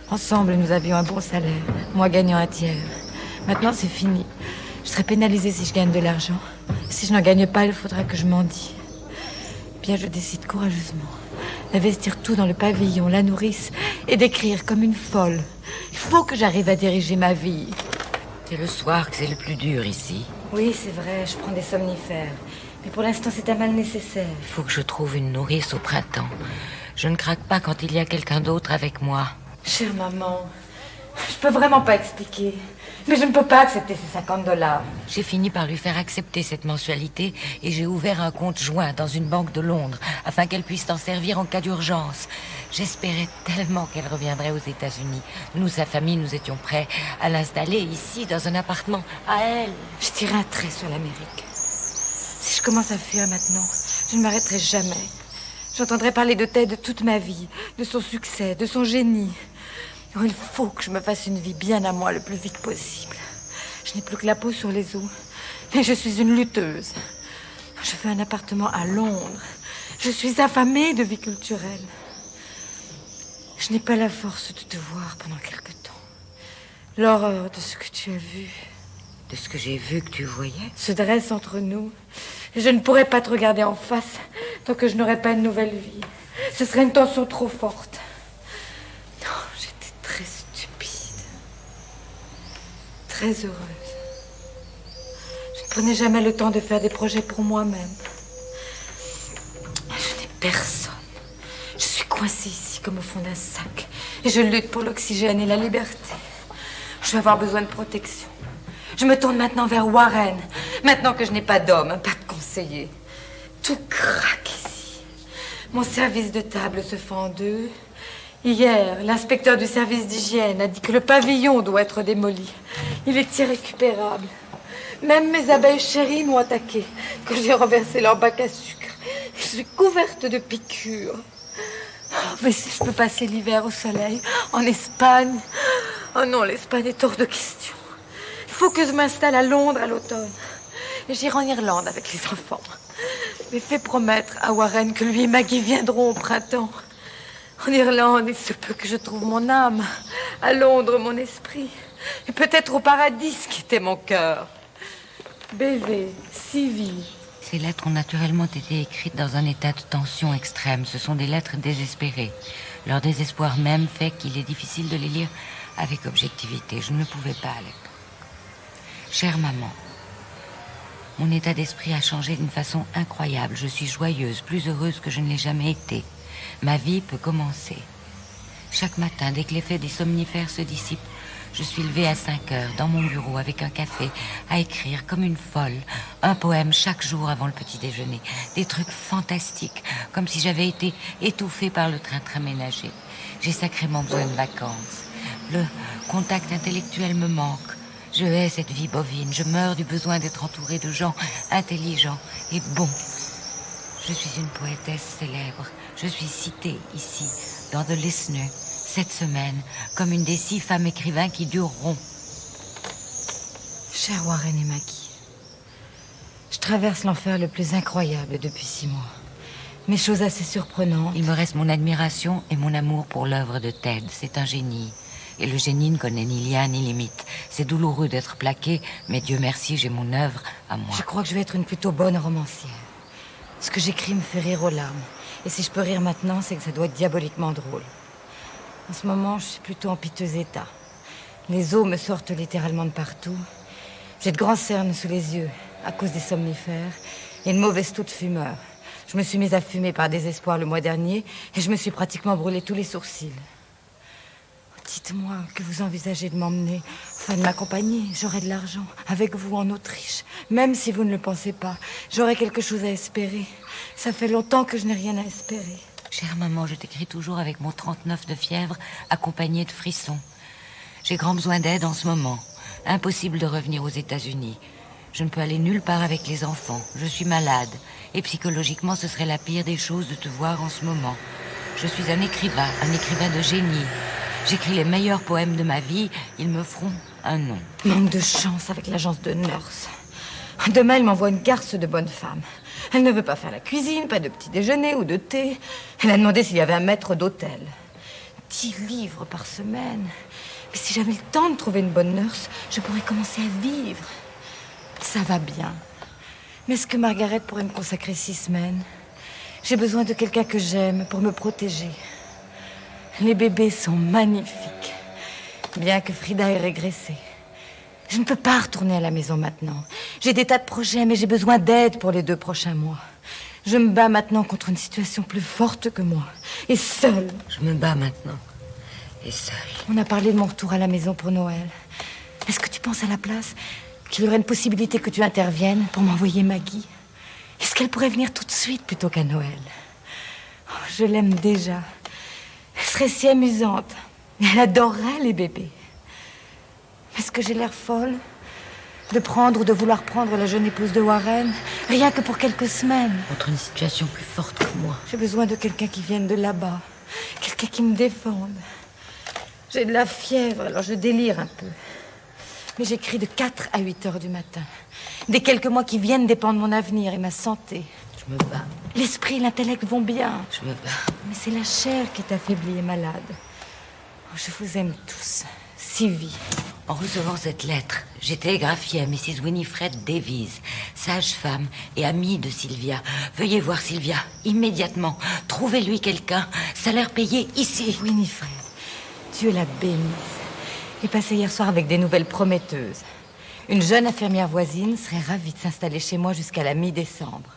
Ensemble, nous avions un bon salaire, moi gagnant un tiers. Maintenant, c'est fini. Je serai pénalisée si je gagne de l'argent. Si je n'en gagne pas, il faudra que je mendie. Bien, je décide courageusement d'investir tout dans le pavillon, la nourrice, et d'écrire comme une folle. Il faut que j'arrive à diriger ma vie. C'est le soir que c'est le plus dur ici. Oui, c'est vrai, je prends des somnifères. Mais pour l'instant, c'est un mal nécessaire. Il faut que je trouve une nourrice au printemps. Je ne craque pas quand il y a quelqu'un d'autre avec moi. Chère maman, je peux vraiment pas expliquer. Mais je ne peux pas accepter ces $50. J'ai fini par lui faire accepter cette mensualité et j'ai ouvert un compte joint dans une banque de Londres afin qu'elle puisse t'en servir en cas d'urgence. J'espérais tellement qu'elle reviendrait aux États-Unis. Nous, sa famille, nous étions prêts à l'installer ici, dans un appartement à elle. Je tirerai un trait sur l'Amérique. Si je commence à fuir maintenant, je ne m'arrêterai jamais. J'entendrai parler de Ted toute ma vie, de son succès, de son génie. Oh, il faut que je me fasse une vie bien à moi le plus vite possible. Je n'ai plus que la peau sur les os, mais je suis une lutteuse. Je veux un appartement à Londres. Je suis affamée de vie culturelle. Je n'ai pas la force de te voir pendant quelque temps. L'horreur de ce que tu as vu, De ce que j'ai vu que tu voyais. se dresse entre nous. Je ne pourrai pas te regarder en face tant que je n'aurai pas une nouvelle vie. Ce serait une tension trop forte. Non, j'étais très stupide. Très heureuse. Je ne prenais jamais le temps de faire des projets pour moi-même. Je n'ai personne. Je suis coincée ici comme au fond d'un sac. Et je lutte pour l'oxygène et la liberté. Je vais avoir besoin de protection. Je me tourne maintenant vers Warren. Maintenant que je n'ai pas d'homme, pas de conseiller. Tout craque ici. Mon service de table se fend en deux. Hier, l'inspecteur du service d'hygiène a dit que le pavillon doit être démoli. Il est irrécupérable. Même mes abeilles chéries m'ont attaqué quand j'ai renversé leur bac à sucre. Je suis couverte de piqûres. Oh, mais si je peux passer l'hiver au soleil, en Espagne... Oh non, l'Espagne est hors de question. Il faut que je m'installe à Londres à l'automne. Et j'irai en Irlande avec les enfants. Mais fais promettre à Warren que lui et Maggie viendront au printemps. En Irlande, il se peut que je trouve mon âme. À Londres, mon esprit. Et peut-être au paradis, ce qui était mon cœur. BV, Sylvie. Ces lettres ont naturellement été écrites dans un état de tension extrême. Ce sont des lettres désespérées. Leur désespoir même fait qu'il est difficile de les lire avec objectivité. Je ne pouvais pas à l'époque. Chère maman, mon état d'esprit a changé d'une façon incroyable. Je suis joyeuse, plus heureuse que je ne l'ai jamais été. Ma vie peut commencer. Chaque matin, dès que l'effet des somnifères se dissipe, Je suis levée à 5 heures dans mon bureau avec un café à écrire comme une folle. Un poème chaque jour avant le petit déjeuner. Des trucs fantastiques, comme si j'avais été étouffée par le train-train ménager. J'ai sacrément besoin de vacances. Le contact intellectuel me manque. Je hais cette vie bovine. Je meurs du besoin d'être entourée de gens intelligents et bons. Je suis une poétesse célèbre. Je suis citée ici, dans The Listener, cette semaine, comme une des 6 femmes écrivains qui dureront. Cher Warren et Maggie, je traverse l'enfer le plus incroyable depuis 6 mois. Mais chose assez surprenante. Il me reste mon admiration et mon amour pour l'œuvre de Ted. C'est un génie. Et le génie ne connaît ni lien ni limite. C'est douloureux d'être plaqué, mais Dieu merci, j'ai mon œuvre à moi. Je crois que je vais être une plutôt bonne romancière. Ce que j'écris me fait rire aux larmes. Et si je peux rire maintenant, c'est que ça doit être diaboliquement drôle. En ce moment, je suis plutôt en piteux état. Les os me sortent littéralement de partout. J'ai de grands cernes sous les yeux, à cause des somnifères, et une mauvaise toux de fumeur. Je me suis mise à fumer par désespoir le mois dernier, et je me suis pratiquement brûlé tous les sourcils. Dites-moi que vous envisagez de m'emmener, enfin de m'accompagner. J'aurai de l'argent avec vous en Autriche. Même si vous ne le pensez pas, j'aurai quelque chose à espérer. Ça fait longtemps que je n'ai rien à espérer. Chère maman, je t'écris toujours avec mon 39 de fièvre, accompagné de frissons. J'ai grand besoin d'aide en ce moment. Impossible de revenir aux États-Unis. Je ne peux aller nulle part avec les enfants. Je suis malade. Et psychologiquement, ce serait la pire des choses de te voir en ce moment. Je suis un écrivain de génie. J'écris les meilleurs poèmes de ma vie, ils me feront un nom. Manque de chance avec l'agence de nurse. Demain, elle m'envoie une garce de bonne femme. Elle ne veut pas faire la cuisine, pas de petit déjeuner ou de thé. Elle a demandé s'il y avait un maître d'hôtel. 10 livres par semaine. Mais si j'avais le temps de trouver une bonne nurse, je pourrais commencer à vivre. Ça va bien. Mais est-ce que Margaret pourrait me consacrer 6 semaines? J'ai besoin de quelqu'un que j'aime pour me protéger. Les bébés sont magnifiques, bien que Frida ait régressé. Je ne peux pas retourner à la maison maintenant. J'ai des tas de projets, mais j'ai besoin d'aide pour les 2 prochains mois. Je me bats maintenant contre une situation plus forte que moi, et seule. Je me bats maintenant, et seule. On a parlé de mon retour à la maison pour Noël. Est-ce que tu penses à la place qu'il y aurait une possibilité que tu interviennes pour m'envoyer Maggie? Est-ce qu'elle pourrait venir tout de suite plutôt qu'à Noël? Oh, je l'aime déjà. Elle serait si amusante. Elle adorerait les bébés. Est-ce que j'ai l'air folle de prendre ou de vouloir prendre la jeune épouse de Warren, rien que pour quelques semaines? Contre une situation plus forte que moi. J'ai besoin de quelqu'un qui vienne de là-bas, quelqu'un qui me défende. J'ai de la fièvre, alors je délire un peu. Mais j'écris de 4 à 8 heures du matin. Des quelques mois qui viennent dépendent de mon avenir et ma santé. Je me bats. L'esprit et l'intellect vont bien. Je me bats. Mais c'est la chair qui est affaiblie et malade. Oh, je vous aime tous. Sylvie. En recevant cette lettre, j'ai télégraphié à Mrs. Winifred Davies, sage-femme et amie de Sylvia. Veuillez voir Sylvia, immédiatement. Trouvez-lui quelqu'un. Salaire payé ici. Winifred, Dieu la bénisse. J'ai passé hier soir avec des nouvelles prometteuses. Une jeune infirmière voisine serait ravie de s'installer chez moi jusqu'à la mi-décembre.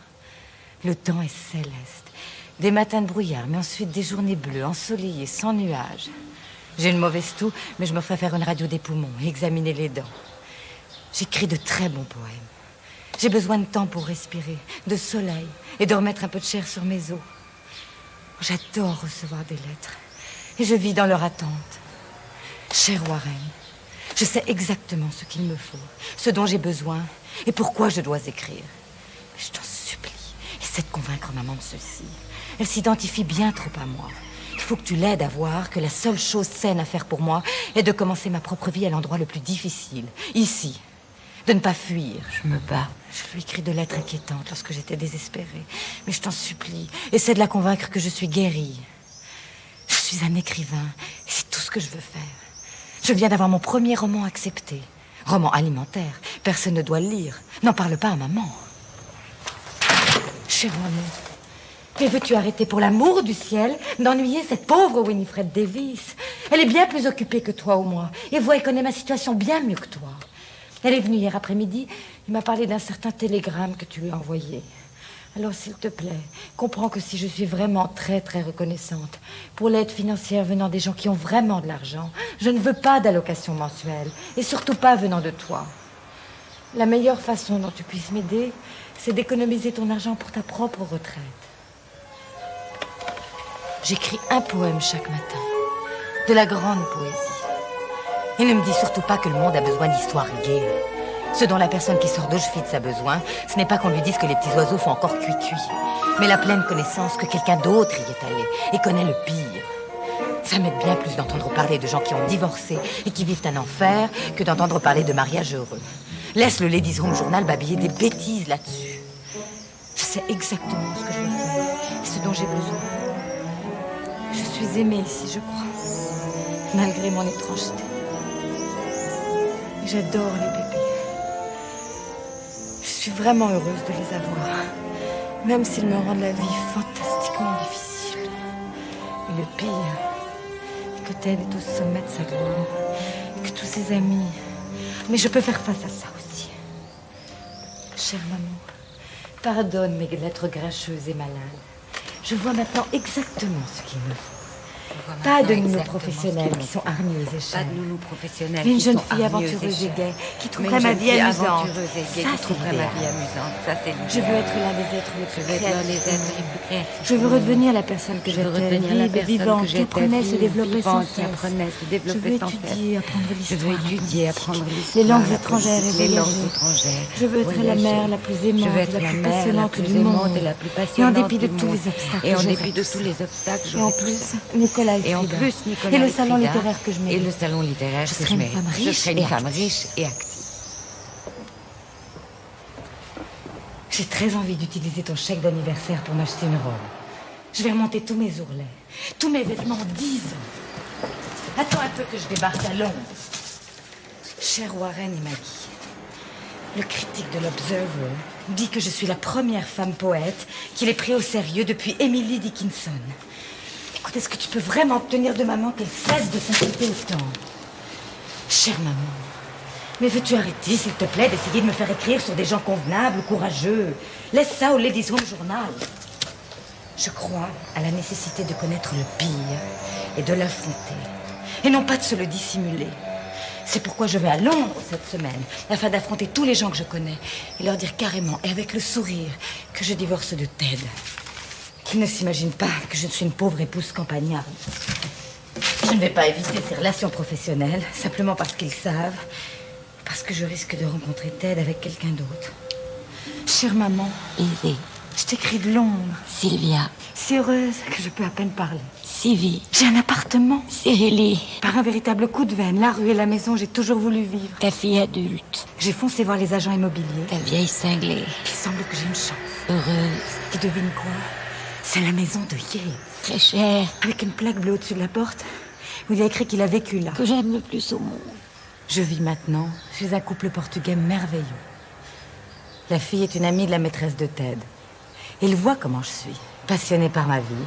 Le temps est céleste. Des matins de brouillard, mais ensuite des journées bleues, ensoleillées, sans nuages. J'ai une mauvaise toux, mais je me ferai faire une radio des poumons et examiner les dents. J'écris de très bons poèmes. J'ai besoin de temps pour respirer, de soleil et de remettre un peu de chair sur mes os. J'adore recevoir des lettres et je vis dans leur attente. Cher Warren, je sais exactement ce qu'il me faut, ce dont j'ai besoin et pourquoi je dois écrire. Mais je t'en supplie, essaie de convaincre maman de ceci. Elle s'identifie bien trop à moi. Il faut que tu l'aides à voir que la seule chose saine à faire pour moi est de commencer ma propre vie à l'endroit le plus difficile, ici. De ne pas fuir. Je me bats. Je lui écris de lettres inquiétantes lorsque j'étais désespérée. Mais je t'en supplie, essaie de la convaincre que je suis guérie. Je suis un écrivain et c'est tout ce que je veux faire. Je viens d'avoir mon premier roman accepté. Roman alimentaire. Personne ne doit le lire. N'en parle pas à maman. Cher maman, mais veux-tu arrêter pour l'amour du ciel d'ennuyer cette pauvre Winifred Davies? Elle est bien plus occupée que toi ou moi. Et voit et connaît ma situation bien mieux que toi. Elle est venue hier après-midi. Il m'a parlé d'un certain télégramme que tu lui as envoyé. Alors s'il te plaît, comprends que si je suis vraiment très très reconnaissante pour l'aide financière venant des gens qui ont vraiment de l'argent, je ne veux pas d'allocation mensuelle, et surtout pas venant de toi. La meilleure façon dont tu puisses m'aider, c'est d'économiser ton argent pour ta propre retraite. J'écris un poème chaque matin, de la grande poésie. Et ne me dis surtout pas que le monde a besoin d'histoires gaies. Ce dont la personne qui sort d'Auschwitz a besoin, ce n'est pas qu'on lui dise que les petits oiseaux font encore cuit-cuit, mais la pleine connaissance que quelqu'un d'autre y est allé et connaît le pire. Ça m'aide bien plus d'entendre parler de gens qui ont divorcé et qui vivent un enfer que d'entendre parler de mariage heureux. Laisse le Ladies Room Journal babiller des bêtises là-dessus. Je sais exactement ce que je veux faire et ce dont j'ai besoin. Je suis aimée ici, je crois, malgré mon étrangeté. J'adore les bébés. Je suis vraiment heureuse de les avoir, même s'ils me rendent la vie fantastiquement difficile. Et le pire, c'est que Ted est au sommet de sa gloire, et que tous ses amis... Mais je peux faire face à ça aussi. Chère maman, pardonne mes lettres grincheuses et malades. Je vois maintenant exactement ce qu'il me faut. Pas de nounou professionnels qui sont hargneuses et chères. Pas de nounou professionnels Une qui jeune sont fille hargneuses aventureuse et et chères. gaie qui Mais trouverait une ma jeune vie fille amusante. aventureuse et gaie Ça, qui c'est trouverait ma l'idéal. vie amusante. Ça, c'est l'idéal. Je veux être l'un des êtres les plus Je veux être l'un des créatifs. êtres les plus créatifs. Je veux redevenir la personne que Je veux j'étais, redevenir la vive et personne vivante, que qui j'étais, apprenait, se vive, développait sans vivante, qui cesse. apprenait, se Je veux développait sans cesse. étudier, apprendre Je veux l'histoire, la étudier, politique, apprendre l'histoire, les langues la étrangères et politique, les langues voyager. étrangères. Je veux être la mère la plus aimante, Je veux être la la plus mère la passionnante plus du aimante monde. et la plus Et en passionnante dépit de du tous monde. les obstacles, Et en je dépit de reste. tous les obstacles, je Et en reste. plus, Nicolas et Et en Frida. plus, Nicolas Et le salon Frida. littéraire que je Et mérite. le salon littéraire Je que serai je une mérite. femme Je riche serai et une femme active. riche et active. J'ai très envie d'utiliser ton chèque d'anniversaire pour m'acheter une robe. Je vais remonter tous mes ourlets, tous mes vêtements 10 ans. Attends un peu que je débarque à Londres. Cher Warren et Maggie, le critique de l'Observer dit que je suis la première femme poète qu'il ait pris au sérieux depuis Emily Dickinson. Écoute, est-ce que tu peux vraiment obtenir de maman qu'elle cesse de s'inquiéter autant? Chère maman, mais veux-tu arrêter, s'il te plaît, d'essayer de me faire écrire sur des gens convenables, courageux? Laisse ça au Ladies Room Journal. Je crois à la nécessité de connaître le pire et de l'affronter, et non pas de se le dissimuler. C'est pourquoi je vais à Londres cette semaine, afin d'affronter tous les gens que je connais et leur dire carrément et avec le sourire que je divorce de Ted. Qu'ils ne s'imaginent pas que je suis une pauvre épouse campagnarde. Je ne vais pas éviter ces relations professionnelles, simplement parce qu'ils savent, parce que je risque de rencontrer Ted avec quelqu'un d'autre. Chère maman, Lizzie, je t'écris de Londres. Sylvia, Si heureuse que je peux à peine parler. Sylvie, J'ai un appartement. Cyrilie, Par un véritable coup de veine, la rue et la maison, j'ai toujours voulu vivre. ta fille adulte, J'ai foncé voir les agents immobiliers. ta vieille cinglée, Il semble que j'ai une chance. heureuse, Et devine quoi? C'est la maison de Yates. très chère, Avec une plaque bleue au-dessus de la porte, où il y a écrit qu'il a vécu là. que j'aime le plus au monde. Je vis maintenant chez un couple portugais merveilleux. La fille est une amie de la maîtresse de Ted. Ils voient comment je suis, passionnée par ma vie.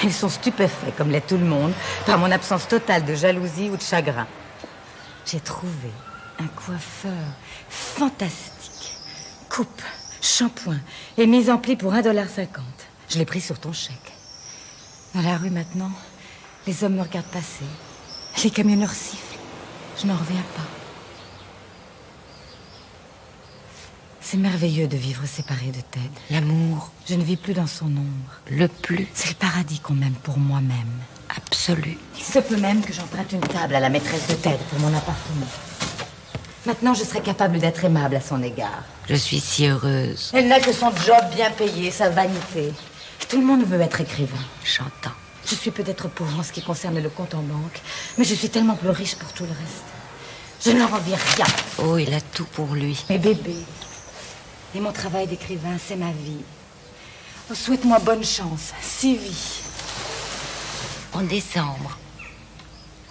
Ils sont stupéfaits, comme l'est tout le monde, par mon absence totale de jalousie ou de chagrin. J'ai trouvé un coiffeur fantastique. Coupe, shampoing et mise en pli pour $1,50. Je l'ai pris sur ton chèque. Dans la rue maintenant, les hommes me regardent passer. Les camionneurs sifflent. Je n'en reviens pas. C'est merveilleux de vivre séparé de Ted. L'amour, Je ne vis plus dans son ombre. le plus C'est le paradis qu'on m'aime pour moi-même. absolu. Il se peut même que j'emprunte une table à la maîtresse de Ted pour mon appartement. Maintenant, je serai capable d'être aimable à son égard. Je suis si heureuse. Elle n'a que son job bien payé, sa vanité. Tout le monde veut être écrivain. J'entends. Je suis peut-être pauvre en ce qui concerne le compte en banque, mais je suis tellement plus riche pour tout le reste. Je ne leur envie rien. Oh, il a tout pour lui. Mes bébés. Et mon travail d'écrivain, c'est ma vie. Oh, souhaite-moi bonne chance, Sylvie. En décembre,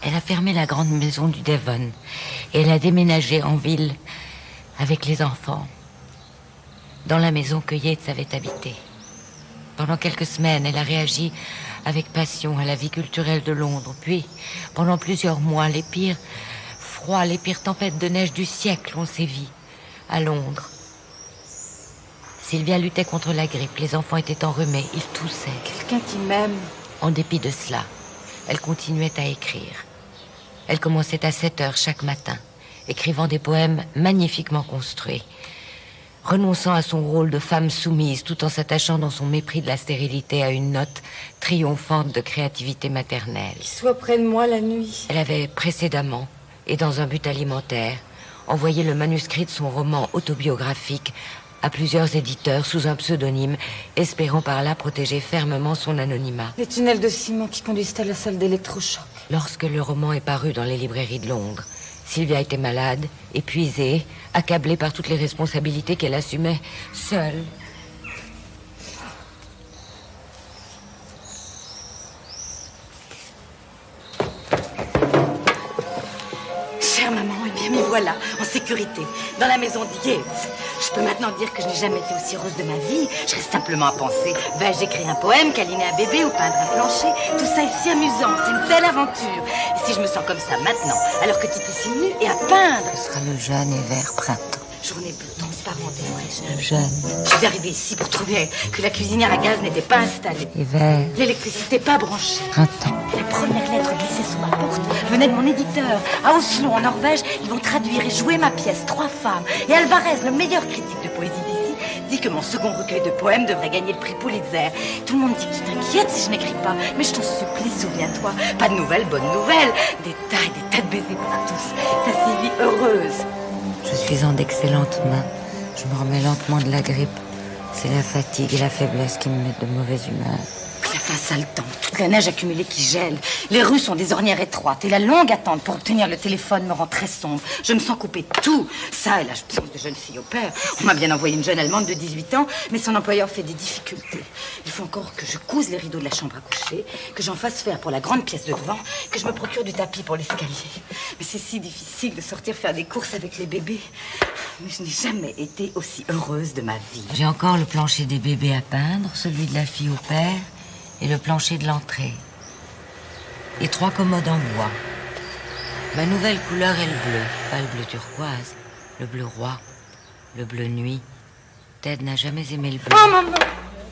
elle a fermé la grande maison du Devon et elle a déménagé en ville avec les enfants dans la maison que Yates avait habitée. Pendant quelques semaines, elle a réagi avec passion à la vie culturelle de Londres. Puis, pendant plusieurs mois, les pires froids, les pires tempêtes de neige du siècle ont sévi à Londres. Sylvia luttait contre la grippe, les enfants étaient enrhumés, ils toussaient. Quelqu'un qui m'aime. En dépit de cela, elle continuait à écrire. Elle commençait à 7 heures chaque matin, écrivant des poèmes magnifiquement construits, renonçant à son rôle de femme soumise tout en s'attachant dans son mépris de la stérilité à une note triomphante de créativité maternelle. Qu'il soit près de moi la nuit. Elle avait précédemment, et dans un but alimentaire, envoyé le manuscrit de son roman autobiographique à plusieurs éditeurs sous un pseudonyme, espérant par là protéger fermement son anonymat. Les tunnels de ciment qui conduisent à la salle d'électrochoc. Lorsque le roman est paru dans les librairies de Londres, Sylvia était malade, épuisée, accablée par toutes les responsabilités qu'elle assumait seule. Chère maman, eh bien, me voilà, en sécurité, dans la maison de Yates. Je peux maintenant dire que je n'ai jamais été aussi heureuse de ma vie. Je reste simplement à penser. Vais-je écrire un poème, câliner un bébé ou peindre un plancher? Tout ça est si amusant, c'est une belle aventure. Et si je me sens comme ça maintenant, alors que tu étais si nue et à peindre? Ce sera le jeune et vert printemps. Journée bleue, transparente et fraîche. Le jeune Je suis arrivée ici pour trouver que la cuisinière à gaz n'était pas installée. et vert L'électricité pas branchée. printemps. La première lettre glissée sous ma porte venait de mon éditeur. À Oslo, en Norvège, ils vont traduire et jouer ma pièce, 3 femmes. Et Alvarez, le meilleur critique de poésie d'ici, dit que mon second recueil de poèmes devrait gagner le prix Pulitzer. Tout le monde dit que tu t'inquiètes si je n'écris pas. Mais je t'en supplie, souviens-toi. Pas de nouvelles, bonnes nouvelles. Des tas et des tas de baisers pour tous. Ta Sylvie heureuse. Je suis en d'excellentes mains. Je me remets lentement de la grippe. C'est la fatigue et la faiblesse qui me mettent de mauvaise humeur. Que la face haletante, toute la neige accumulée qui gèle. Les rues sont des ornières étroites et la longue attente pour obtenir le téléphone me rend très sombre. Je me sens couper de tout. Ça et l'absence de jeune fille au père. On m'a bien envoyé une jeune Allemande de 18 ans, mais son employeur fait des difficultés. Il faut encore que je couse les rideaux de la chambre à coucher, que j'en fasse faire pour la grande pièce de devant, que je me procure du tapis pour l'escalier. Mais c'est si difficile de sortir faire des courses avec les bébés. Mais je n'ai jamais été aussi heureuse de ma vie. J'ai encore le plancher des bébés à peindre, celui de la fille au père et le plancher de l'entrée. Et 3 commodes en bois. Ma nouvelle couleur est le bleu, pas le bleu turquoise, le bleu roi, le bleu nuit. Ted n'a jamais aimé le bleu. Oh, maman!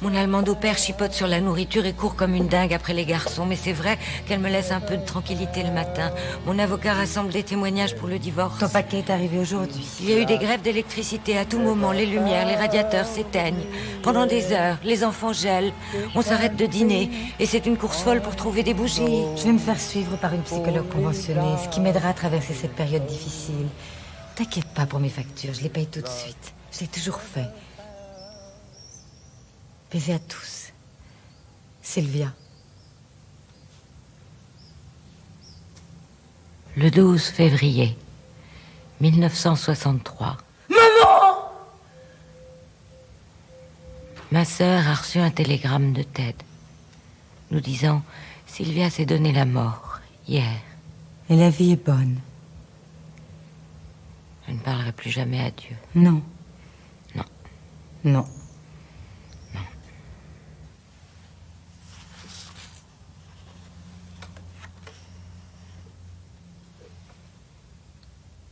Mon allemande au père chipote sur la nourriture et court comme une dingue après les garçons. Mais c'est vrai qu'elle me laisse un peu de tranquillité le matin. Mon avocat rassemble des témoignages pour le divorce. Ton paquet est arrivé aujourd'hui. Il y a eu des grèves d'électricité à tout moment. Les lumières, les radiateurs s'éteignent. Pendant des heures, les enfants gèlent. On s'arrête de dîner. Et c'est une course folle pour trouver des bougies. Je vais me faire suivre par une psychologue conventionnée, ce qui m'aidera à traverser cette période difficile. T'inquiète pas pour mes factures, je les paye tout de suite. Je l'ai toujours fait. Baiser à tous. Sylvia. Le 12 février 1963. Maman! Ma sœur a reçu un télégramme de Ted nous disant « Sylvia s'est donné la mort hier. Et la vie est bonne. Je ne parlerai plus jamais à Dieu. Non. Non. Non.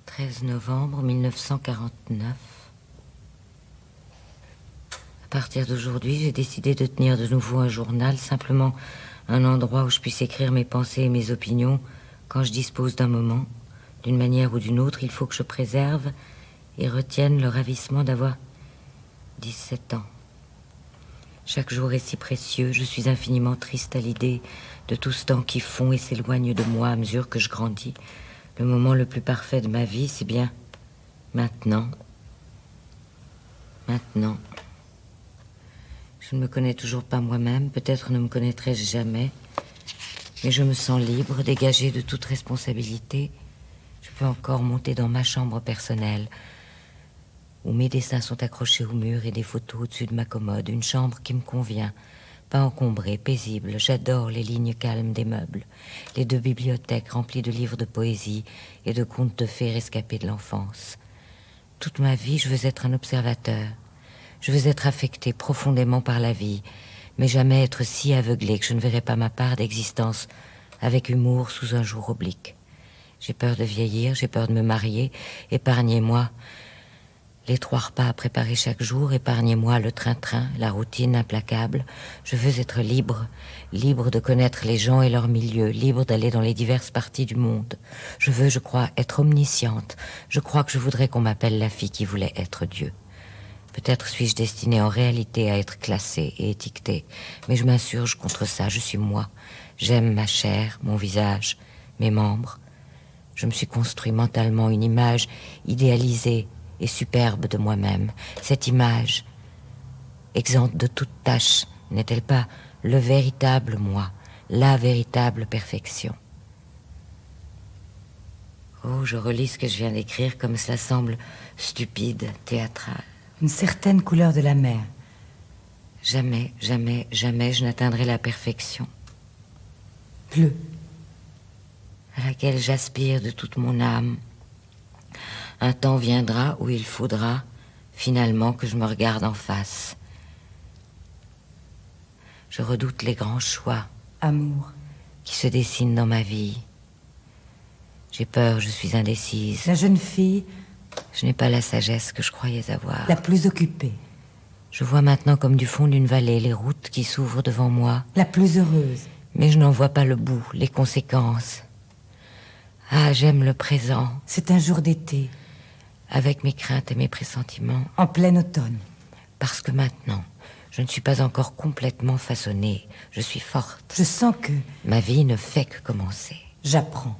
13 novembre 1949. À partir d'aujourd'hui, j'ai décidé de tenir de nouveau un journal, simplement un endroit où je puisse écrire mes pensées et mes opinions quand je dispose d'un moment. D'une manière ou d'une autre, il faut que je préserve et retienne le ravissement d'avoir 17 ans. Chaque jour est si précieux, je suis infiniment triste à l'idée de tout ce temps qui fond et s'éloigne de moi à mesure que je grandis. Le moment le plus parfait de ma vie, c'est bien maintenant. Maintenant. Je ne me connais toujours pas moi-même, peut-être ne me connaîtrai-je jamais, mais je me sens libre, dégagée de toute responsabilité. Je peux encore monter dans ma chambre personnelle, où mes dessins sont accrochés au mur et des photos au-dessus de ma commode. Une chambre qui me convient, pas encombrée, paisible. J'adore les lignes calmes des meubles, les 2 bibliothèques remplies de livres de poésie et de contes de fées rescapés de l'enfance. Toute ma vie, je veux être un observateur. Je veux être affecté profondément par la vie, mais jamais être si aveuglé que je ne verrai pas ma part d'existence avec humour sous un jour oblique. J'ai peur de vieillir, j'ai peur de me marier. Épargnez-moi Les 3 repas à préparer chaque jour, épargnez-moi le train-train, la routine implacable. Je veux être libre, libre de connaître les gens et leur milieu, libre d'aller dans les diverses parties du monde. Je veux, je crois, être omnisciente. Je crois que je voudrais qu'on m'appelle la fille qui voulait être Dieu. Peut-être suis-je destinée en réalité à être classée et étiquetée, mais je m'insurge contre ça, je suis moi. J'aime ma chair, mon visage, mes membres. Je me suis construit mentalement une image idéalisée et superbe de moi-même. Cette image, exempte de toute tâche, n'est-elle pas le véritable moi, la véritable perfection? Oh, je relis ce que je viens d'écrire comme cela semble stupide, théâtral. Une certaine couleur de la mer. Jamais, jamais, jamais je n'atteindrai la perfection. Bleu. À laquelle j'aspire de toute mon âme. Un temps viendra où il faudra, finalement, que je me regarde en face. Je redoute les grands choix. Amour. Qui se dessinent dans ma vie. J'ai peur, je suis indécise. La jeune fille. Je n'ai pas la sagesse que je croyais avoir. La plus occupée. Je vois maintenant comme du fond d'une vallée les routes qui s'ouvrent devant moi. La plus heureuse. Mais je n'en vois pas le bout, les conséquences. Ah, j'aime le présent. C'est un jour d'été. Avec mes craintes et mes pressentiments. En plein automne. Parce que maintenant, je ne suis pas encore complètement façonnée. Je suis forte. Je sens que... Ma vie ne fait que commencer. J'apprends.